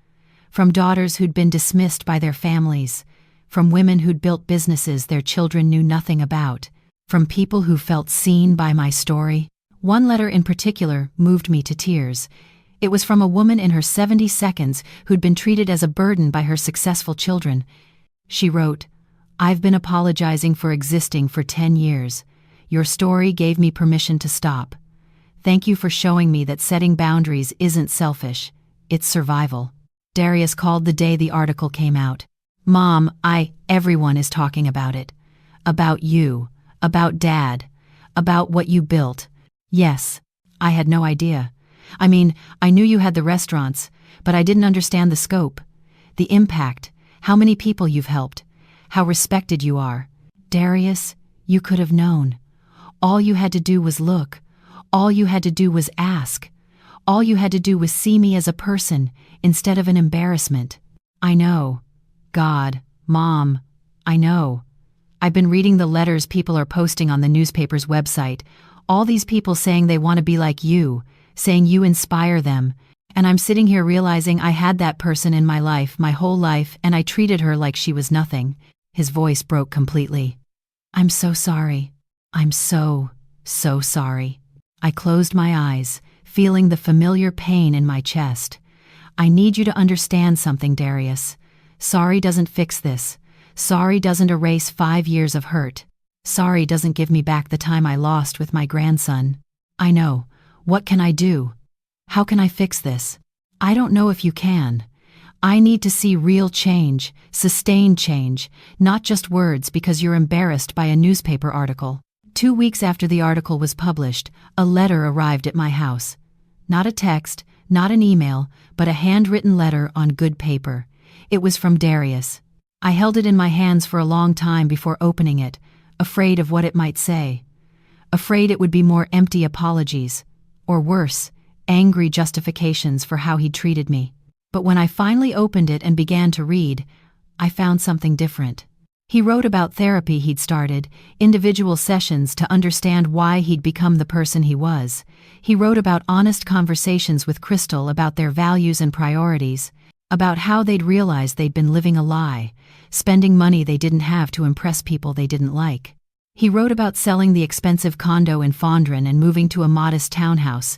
From daughters who'd been dismissed by their families, from women who'd built businesses their children knew nothing about, from people who felt seen by my story. One letter in particular moved me to tears. It was from a woman in her 72nd who'd been treated as a burden by her successful children. She wrote, "I've been apologizing for existing for 10 years. Your story gave me permission to stop. Thank you for showing me that setting boundaries isn't selfish, it's survival." Darius called the day the article came out. "Mom, everyone is talking about it. About you, about Dad, about what you built." Yes, I had no idea. I mean, I knew you had the restaurants, but I didn't understand the scope, the impact, how many people you've helped, how respected you are. Darius, you could have known. All you had to do was look. All you had to do was ask. All you had to do was see me as a person instead of an embarrassment. I know. God, Mom, I know. I've been reading the letters people are posting on the newspaper's website. All these people saying they want to be like you, saying you inspire them. And I'm sitting here realizing I had that person in my life, my whole life, and I treated her like she was nothing. His voice broke completely. I'm so sorry. I'm so sorry. I closed my eyes, feeling the familiar pain in my chest. I need you to understand something, Darius. Sorry doesn't fix this. Sorry doesn't erase 5 years of hurt. Sorry doesn't give me back the time I lost with my grandson. I know. What can I do? How can I fix this? I don't know if you can. I need to see real change, sustained change, not just words because you're embarrassed by a newspaper article. 2 weeks after the article was published, a letter arrived at my house. Not a text, not an email, but a handwritten letter on good paper. It was from Darius. I held it in my hands for a long time before opening it, afraid of what it might say. Afraid it would be more empty apologies, or worse, angry justifications for how he'd treated me. But when I finally opened it and began to read, I found something different. He wrote about therapy he'd started, individual sessions to understand why he'd become the person he was. He wrote about honest conversations with Crystal about their values and priorities, about how they'd realized they'd been living a lie, spending money they didn't have to impress people they didn't like. He wrote about selling the expensive condo in Fondren and moving to a modest townhouse,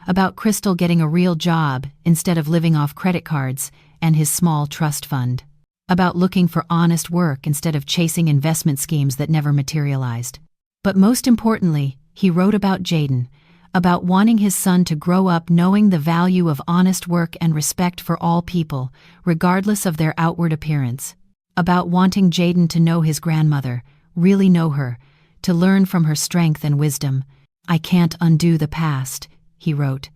about Crystal getting a real job instead of living off credit cards and his small trust fund, about looking for honest work instead of chasing investment schemes that never materialized. But most importantly, he wrote about Jaden, about wanting his son to grow up knowing the value of honest work and respect for all people, regardless of their outward appearance, about wanting Jaden to know his grandmother, really know her, to learn from her strength and wisdom. I can't undo the past, he wrote.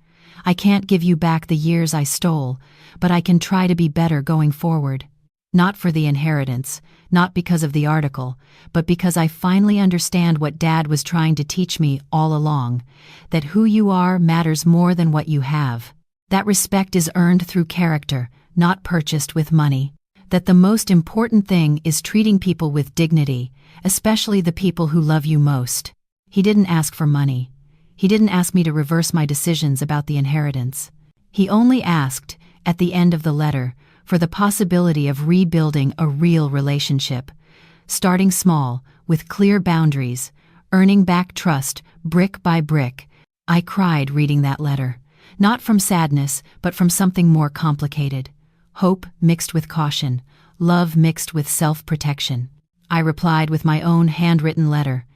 I can't give you back the years I stole, but I can try to be better going forward. Not for the inheritance, not because of the article, but because I finally understand what Dad was trying to teach me all along, that who you are matters more than what you have. That respect is earned through character, not purchased with money. That the most important thing is treating people with dignity, especially the people who love you most. He didn't ask for money. He didn't ask me to reverse my decisions about the inheritance. He only asked, at the end of the letter, for the possibility of rebuilding a real relationship, starting small, with clear boundaries, earning back trust, brick by brick. I cried reading that letter, not from sadness, but from something more complicated. Hope mixed with caution, love mixed with self-protection. I replied with my own handwritten letter.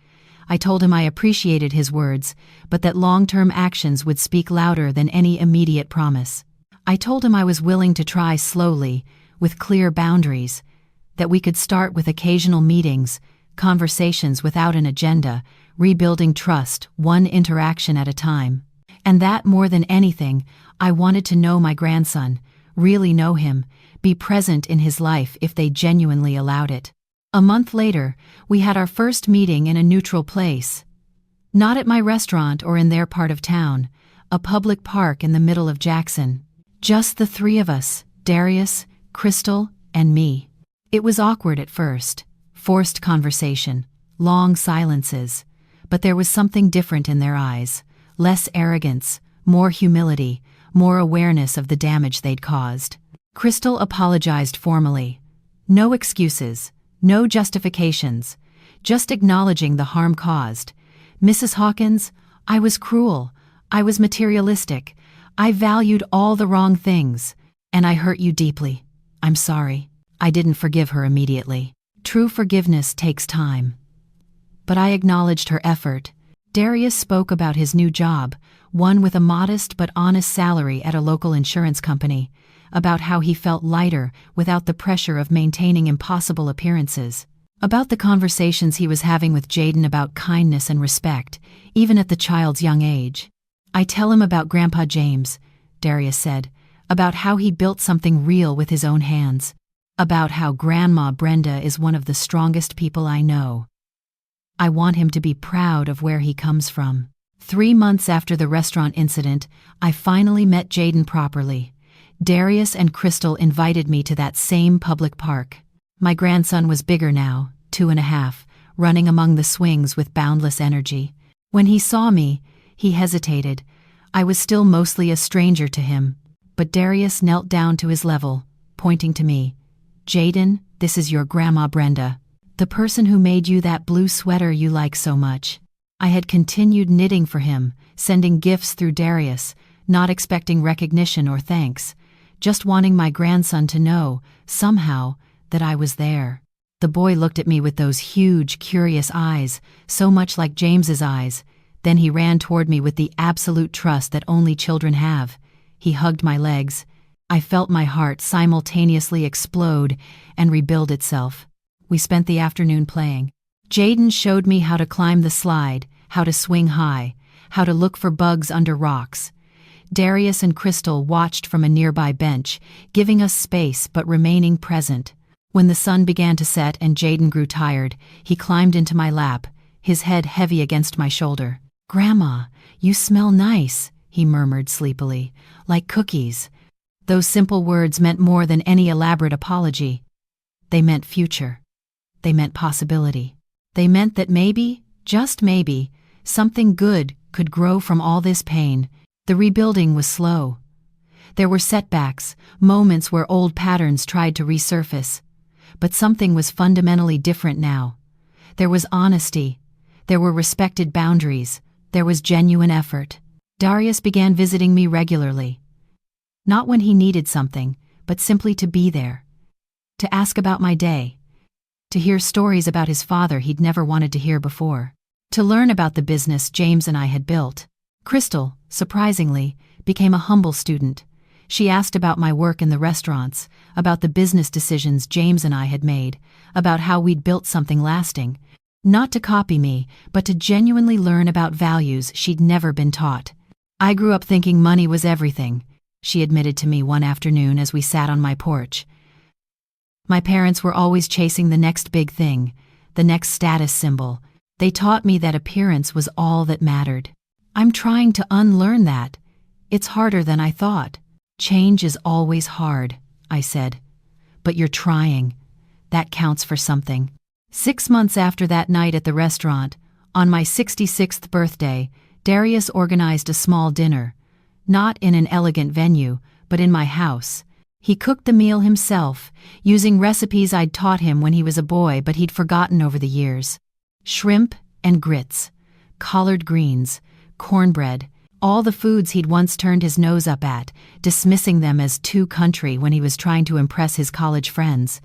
I told him I appreciated his words, but that long-term actions would speak louder than any immediate promise. I told him I was willing to try slowly, with clear boundaries, that we could start with occasional meetings, conversations without an agenda, rebuilding trust, one interaction at a time. And that, more than anything, I wanted to know my grandson, really know him, be present in his life if they genuinely allowed it. A month later, we had our first meeting in a neutral place. Not at my restaurant or in their part of town, a public park in the middle of Jackson. Just the three of us, Darius, Crystal, and me. It was awkward at first, forced conversation, long silences, but there was something different in their eyes, less arrogance, more humility, more awareness of the damage they'd caused. Crystal apologized formally. No excuses. No justifications, just acknowledging the harm caused. Mrs. Hawkins, I was cruel, I was materialistic, I valued all the wrong things, and I hurt you deeply. I'm sorry. I didn't forgive her immediately. True forgiveness takes time. But I acknowledged her effort. Darius spoke about his new job, one with a modest but honest salary at a local insurance company, about how he felt lighter without the pressure of maintaining impossible appearances, about the conversations he was having with Jaden about kindness and respect, even at the child's young age. I tell him about Grandpa James, Darius said, about how he built something real with his own hands, about how Grandma Brenda is one of the strongest people I know. I want him to be proud of where he comes from. 3 months after the restaurant incident, I finally met Jaden properly. Darius and Crystal invited me to that same public park. My grandson was bigger now, 2.5, running among the swings with boundless energy. When he saw me, he hesitated. I was still mostly a stranger to him, but Darius knelt down to his level, pointing to me. Jaden, this is your Grandma Brenda, the person who made you that blue sweater you like so much. I had continued knitting for him, sending gifts through Darius, not expecting recognition or thanks, just wanting my grandson to know, somehow, that I was there. The boy looked at me with those huge, curious eyes, so much like James's eyes. Then he ran toward me with the absolute trust that only children have. He hugged my legs. I felt my heart simultaneously explode and rebuild itself. We spent the afternoon playing. Jaden showed me how to climb the slide, how to swing high, how to look for bugs under rocks. Darius and Crystal watched from a nearby bench, giving us space but remaining present. When the sun began to set and Jaden grew tired, he climbed into my lap, his head heavy against my shoulder. "Grandma, you smell nice," he murmured sleepily, "like cookies." Those simple words meant more than any elaborate apology. They meant future. They meant possibility. They meant that maybe, just maybe, something good could grow from all this pain. The rebuilding was slow. There were setbacks, moments where old patterns tried to resurface. But something was fundamentally different now. There was honesty. There were respected boundaries. There was genuine effort. Darius began visiting me regularly. Not when he needed something, but simply to be there. To ask about my day. To hear stories about his father he'd never wanted to hear before. To learn about the business James and I had built. Crystal, surprisingly, became a humble student. She asked about my work in the restaurants, about the business decisions James and I had made, about how we'd built something lasting. Not to copy me, but to genuinely learn about values she'd never been taught. "I grew up thinking money was everything," she admitted to me one afternoon as we sat on my porch. "My parents were always chasing the next big thing, the next status symbol. They taught me that appearance was all that mattered. I'm trying to unlearn that. It's harder than I thought." "Change is always hard," I said. "But you're trying. That counts for something." 6 months after that night at the restaurant, on my 66th birthday, Darius organized a small dinner. Not in an elegant venue, but in my house. He cooked the meal himself, using recipes I'd taught him when he was a boy but he'd forgotten over the years. Shrimp and grits, collard greens, cornbread, all the foods he'd once turned his nose up at, dismissing them as too country when he was trying to impress his college friends.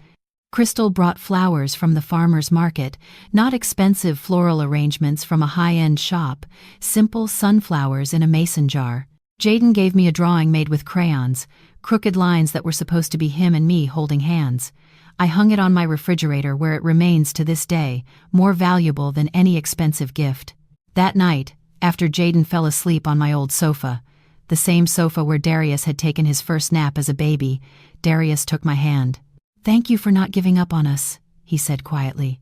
Crystal brought flowers from the farmer's market, not expensive floral arrangements from a high-end shop, simple sunflowers in a mason jar. Jaden gave me a drawing made with crayons, crooked lines that were supposed to be him and me holding hands. I hung it on my refrigerator where it remains to this day, more valuable than any expensive gift. That night, after Jaden fell asleep on my old sofa, the same sofa where Darius had taken his first nap as a baby, Darius took my hand. "Thank you for not giving up on us," he said quietly.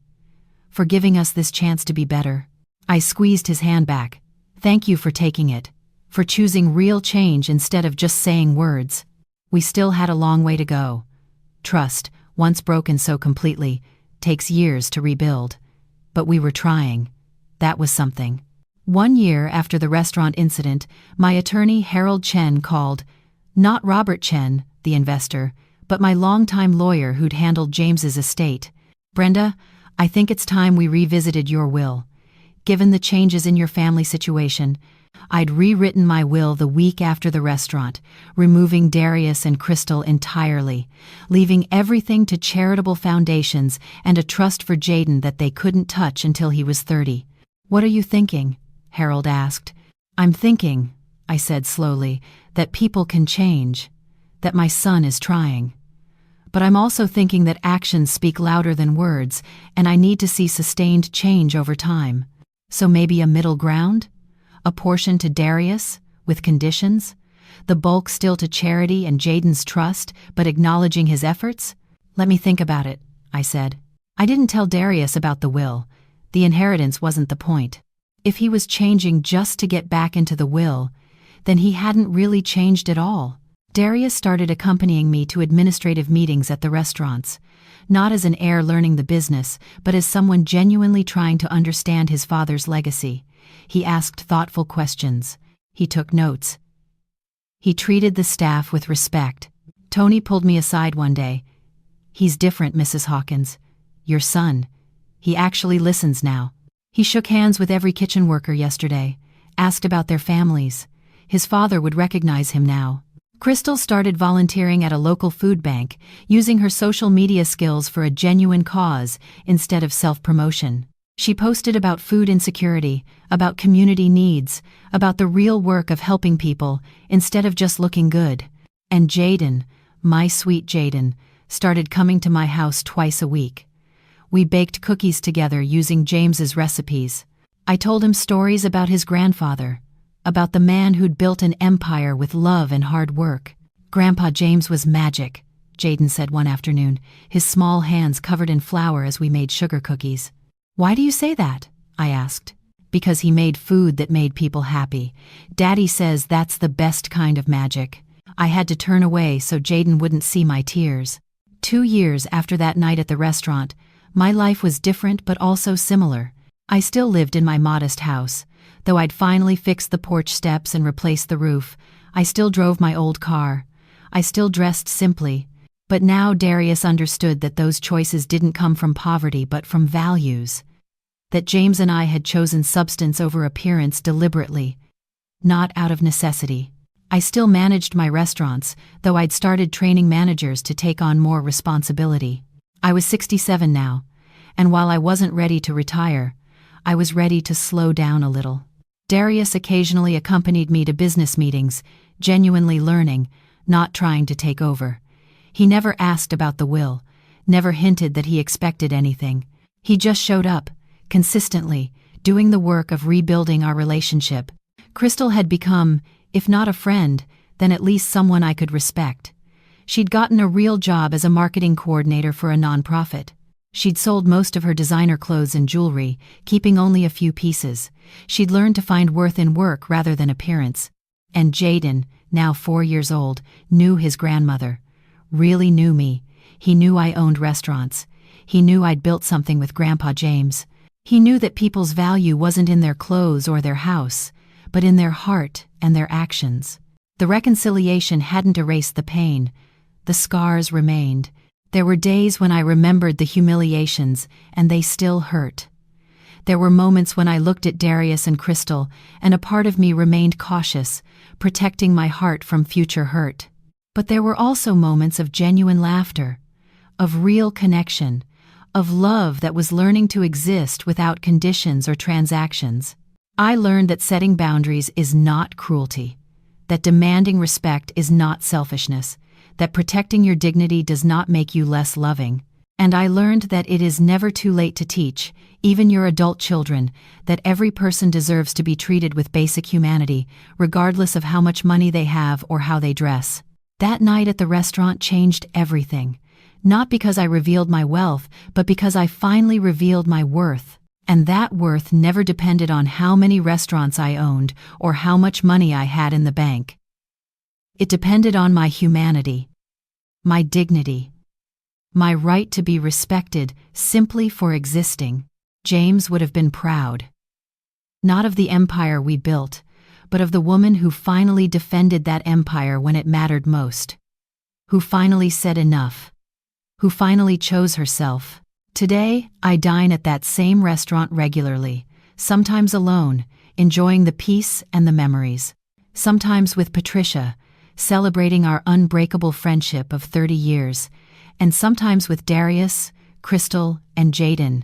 "For giving us this chance to be better." I squeezed his hand back. "Thank you for taking it. For choosing real change instead of just saying words." We still had a long way to go. Trust, once broken so completely, takes years to rebuild. But we were trying. That was something. 1 year after the restaurant incident, my attorney Harold Chen called. Not Robert Chen, the investor, but my longtime lawyer who'd handled James's estate. "Brenda, I think it's time we revisited your will. Given the changes in your family situation, I'd rewritten my will the week after the restaurant, removing Darius and Crystal entirely, leaving everything to charitable foundations and a trust for Jaden that they couldn't touch until he was 30. "What are you thinking?" Harold asked. "I'm thinking," I said slowly, "that people can change, that my son is trying. But I'm also thinking that actions speak louder than words, and I need to see sustained change over time. So maybe a middle ground? A portion to Darius, with conditions? The bulk still to charity and Jaden's trust, but acknowledging his efforts?" "Let me think about it," I said. I didn't tell Darius about the will. The inheritance wasn't the point. If he was changing just to get back into the will, then he hadn't really changed at all. Darius started accompanying me to administrative meetings at the restaurants, not as an heir learning the business, but as someone genuinely trying to understand his father's legacy. He asked thoughtful questions. He took notes. He treated the staff with respect. Tony pulled me aside one day. "He's different, Mrs. Hawkins. Your son. He actually listens now. He shook hands with every kitchen worker yesterday, asked about their families. His father would recognize him now." Crystal started volunteering at a local food bank, using her social media skills for a genuine cause instead of self-promotion. She posted about food insecurity, about community needs, about the real work of helping people instead of just looking good. And Jaden, my sweet Jaden, started coming to my house twice a week. We baked cookies together using James's recipes. I told him stories about his grandfather, about the man who'd built an empire with love and hard work. "Grandpa James was magic," Jaden said one afternoon, his small hands covered in flour as we made sugar cookies. "Why do you say that?" I asked. "Because he made food that made people happy. Daddy says that's the best kind of magic." I had to turn away so Jaden wouldn't see my tears. 2 years after that night at the restaurant, my life was different but also similar. I still lived in my modest house. Though I'd finally fixed the porch steps and replaced the roof, I still drove my old car. I still dressed simply. But now Darius understood that those choices didn't come from poverty but from values. That James and I had chosen substance over appearance deliberately, not out of necessity. I still managed my restaurants, though I'd started training managers to take on more responsibility. I was 67 now, and while I wasn't ready to retire, I was ready to slow down a little. Darius occasionally accompanied me to business meetings, genuinely learning, not trying to take over. He never asked about the will, never hinted that he expected anything. He just showed up, consistently, doing the work of rebuilding our relationship. Crystal had become, if not a friend, then at least someone I could respect. She'd gotten a real job as a marketing coordinator for a nonprofit. She'd sold most of her designer clothes and jewelry, keeping only a few pieces. She'd learned to find worth in work rather than appearance. And Jaden, now 4 years old, knew his grandmother. Really knew me. He knew I owned restaurants. He knew I'd built something with Grandpa James. He knew that people's value wasn't in their clothes or their house, but in their heart and their actions. The reconciliation hadn't erased the pain. The scars remained. There were days when I remembered the humiliations, and they still hurt. There were moments when I looked at Darius and Crystal, and a part of me remained cautious, protecting my heart from future hurt. But there were also moments of genuine laughter, of real connection, of love that was learning to exist without conditions or transactions. I learned that setting boundaries is not cruelty, that demanding respect is not selfishness, that protecting your dignity does not make you less loving. And I learned that it is never too late to teach, even your adult children, that every person deserves to be treated with basic humanity, regardless of how much money they have or how they dress. That night at the restaurant changed everything. Not because I revealed my wealth, but because I finally revealed my worth. And that worth never depended on how many restaurants I owned or how much money I had in the bank. It depended on my humanity, my dignity, my right to be respected simply for existing. James would have been proud. Not of the empire we built, but of the woman who finally defended that empire when it mattered most. Who finally said enough. Who finally chose herself. Today, I dine at that same restaurant regularly, sometimes alone, enjoying the peace and the memories. Sometimes with Patricia, celebrating our unbreakable friendship of 30 years, and sometimes with Darius, Crystal, and Jaden,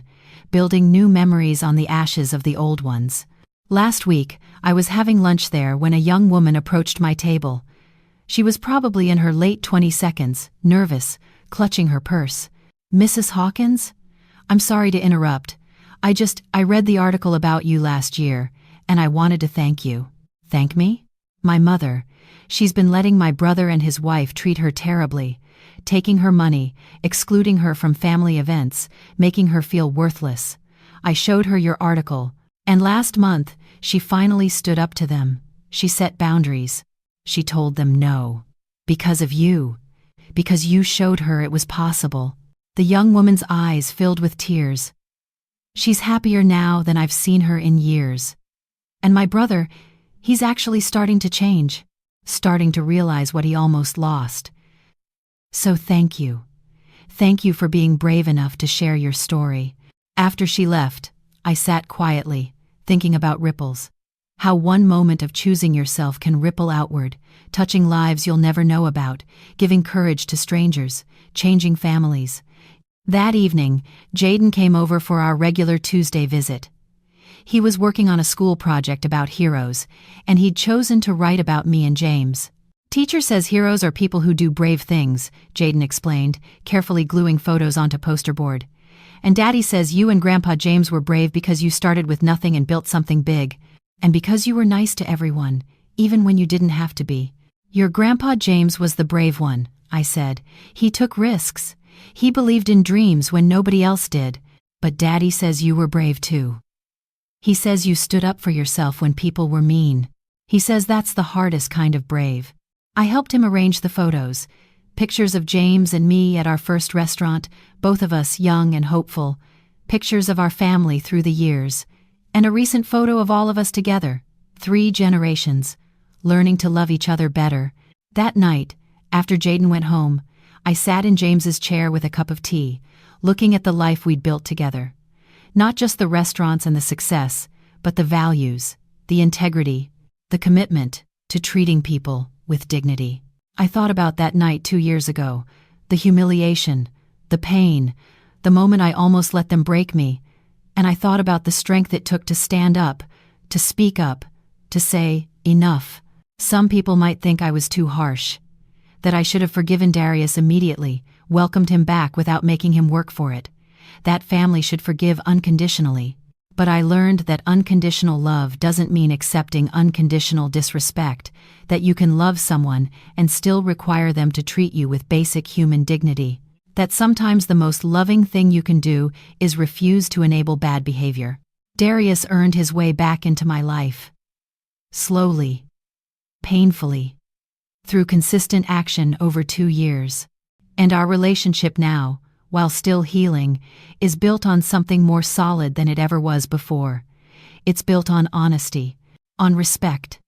building new memories on the ashes of the old ones. Last week, I was having lunch there when a young woman approached my table. She was probably in her late 22s, nervous, clutching her purse. "Mrs. Hawkins? I'm sorry to interrupt. I read the article about you last year, and I wanted to thank you." "Thank me?" "My mother. She's been letting my brother and his wife treat her terribly, taking her money, excluding her from family events, making her feel worthless. I showed her your article, and last month, she finally stood up to them. She set boundaries. She told them no. Because of you. Because you showed her it was possible." The young woman's eyes filled with tears. "She's happier now than I've seen her in years. And my brother, he's actually starting to change. Starting to realize what he almost lost. So thank you. Thank you for being brave enough to share your story." After she left, I sat quietly, thinking about ripples. How one moment of choosing yourself can ripple outward, touching lives you'll never know about, giving courage to strangers, changing families. That evening, Jaden came over for our regular Tuesday visit. He was working on a school project about heroes, and he'd chosen to write about me and James. Teacher says heroes are people who do brave things, Jaden explained, carefully gluing photos onto poster board. And Daddy says you and Grandpa James were brave because you started with nothing and built something big. And because you were nice to everyone, even when you didn't have to be. Your Grandpa James was the brave one, I said. He took risks. He believed in dreams when nobody else did. But Daddy says you were brave too. He says you stood up for yourself when people were mean. He says that's the hardest kind of brave. I helped him arrange the photos. Pictures of James and me at our first restaurant, both of us young and hopeful. Pictures of our family through the years. And a recent photo of all of us together, 3 generations, learning to love each other better. That night, after Jaden went home, I sat in James's chair with a cup of tea, looking at the life we'd built together. Not just the restaurants and the success, but the values, the integrity, the commitment to treating people with dignity. I thought about that night 2 years ago, the humiliation, the pain, the moment I almost let them break me, and I thought about the strength it took to stand up, to speak up, to say, enough. Some people might think I was too harsh, that I should have forgiven Darius immediately, welcomed him back without making him work for it. That family should forgive unconditionally. But I learned that unconditional love doesn't mean accepting unconditional disrespect, that you can love someone and still require them to treat you with basic human dignity. That sometimes the most loving thing you can do is refuse to enable bad behavior. Darius earned his way back into my life. Slowly. Painfully. Through consistent action over 2 years. And our relationship now, while still healing, is built on something more solid than it ever was before. It's built on honesty, on respect,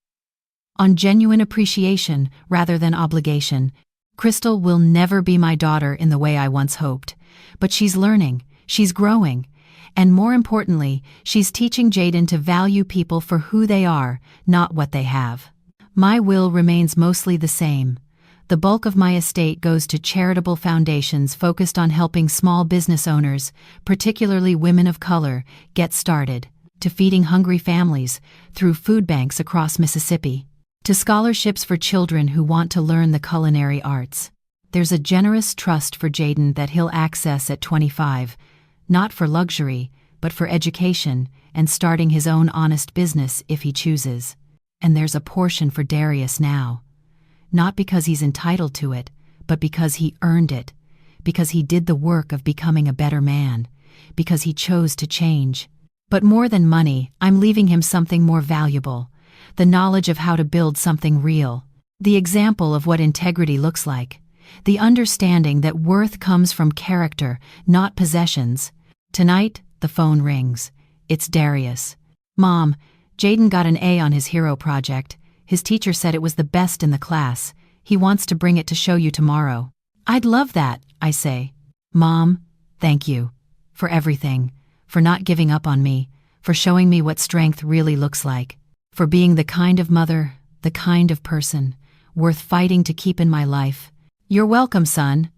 on genuine appreciation rather than obligation. Crystal will never be my daughter in the way I once hoped, but she's learning, she's growing, and more importantly, she's teaching Jaden to value people for who they are, not what they have. My will remains mostly the same. The bulk of my estate goes to charitable foundations focused on helping small business owners, particularly women of color, get started, to feeding hungry families through food banks across Mississippi, to scholarships for children who want to learn the culinary arts. There's a generous trust for Jaden that he'll access at 25, not for luxury, but for education and starting his own honest business if he chooses. And there's a portion for Darius now. Not because he's entitled to it, but because he earned it, because he did the work of becoming a better man, because he chose to change. But more than money, I'm leaving him something more valuable, the knowledge of how to build something real, the example of what integrity looks like, the understanding that worth comes from character, not possessions. Tonight, the phone rings. It's Darius. Mom, Jaden got an A on his hero project. His teacher said it was the best in the class. He wants to bring it to show you tomorrow. I'd love that, I say. Mom, thank you. For everything. For not giving up on me. For showing me what strength really looks like. For being the kind of mother, the kind of person, worth fighting to keep in my life. You're welcome, son.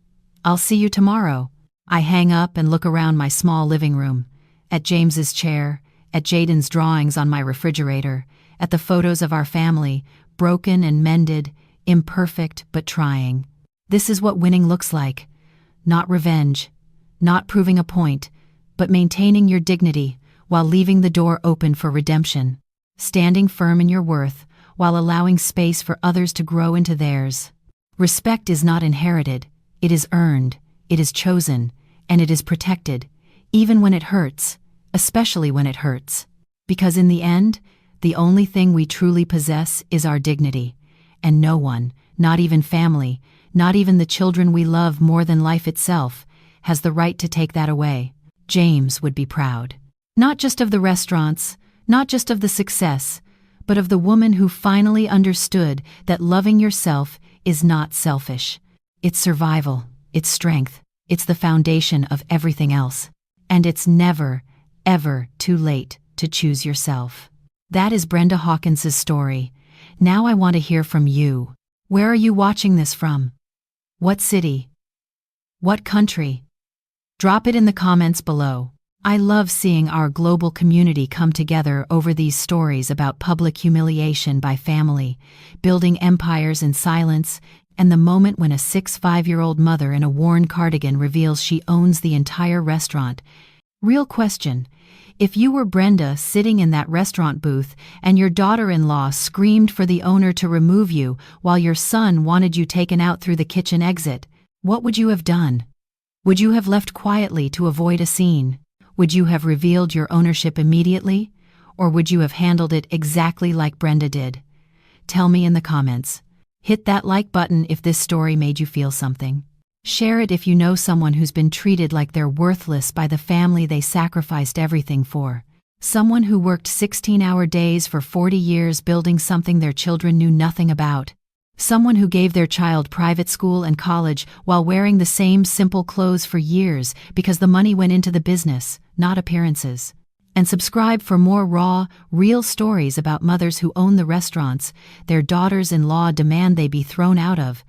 I'll see you tomorrow. I hang up and look around my small living room. At James's chair, at Jaden's drawings on my refrigerator, at the photos of our family, broken and mended, imperfect but trying. This is what winning looks like. Not revenge, not proving a point, but maintaining your dignity while leaving the door open for redemption. Standing firm in your worth while allowing space for others to grow into theirs. Respect is not inherited, it is earned, it is chosen, and it is protected, even when it hurts, especially when it hurts. Because in the end, the only thing we truly possess is our dignity, and no one, not even family, not even the children we love more than life itself, has the right to take that away. James would be proud. Not just of the restaurants, not just of the success, but of the woman who finally understood that loving yourself is not selfish. It's survival, it's strength, it's the foundation of everything else. And it's never, ever too late to choose yourself. That is Brenda Hawkins's story. Now I want to hear from you. Where are you watching this from? What city? What country? Drop it in the comments below. I love seeing our global community come together over these stories about public humiliation by family, building empires in silence, and the moment when a 5-year-old mother in a worn cardigan reveals she owns the entire restaurant. Real question: if you were Brenda sitting in that restaurant booth and your daughter-in-law screamed for the owner to remove you while your son wanted you taken out through the kitchen exit, what would you have done? Would you have left quietly to avoid a scene? Would you have revealed your ownership immediately? Or would you have handled it exactly like Brenda did? Tell me in the comments. Hit that like button if this story made you feel something. Share it if you know someone who's been treated like they're worthless by the family they sacrificed everything for. Someone who worked 16-hour days for 40 years building something their children knew nothing about. Someone who gave their child private school and college while wearing the same simple clothes for years because the money went into the business, not appearances. And subscribe for more raw, real stories about mothers who own the restaurants their daughters-in-law demand they be thrown out of.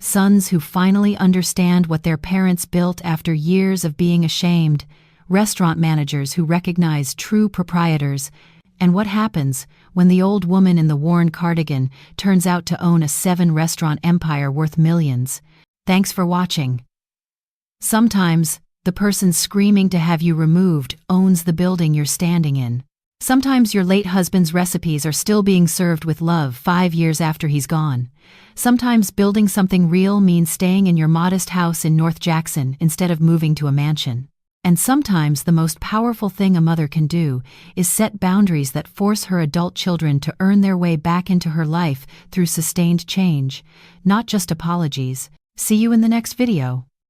Sons who finally understand what their parents built after years of being ashamed. Restaurant managers who recognize true proprietors. And what happens when the old woman in the worn cardigan turns out to own a 7-restaurant empire worth millions? Thanks for watching. Sometimes, the person screaming to have you removed owns the building you're standing in. Sometimes your late husband's recipes are still being served with love 5 years after he's gone. Sometimes building something real means staying in your modest house in North Jackson instead of moving to a mansion. And sometimes the most powerful thing a mother can do is set boundaries that force her adult children to earn their way back into her life through sustained change, not just apologies. See you in the next video.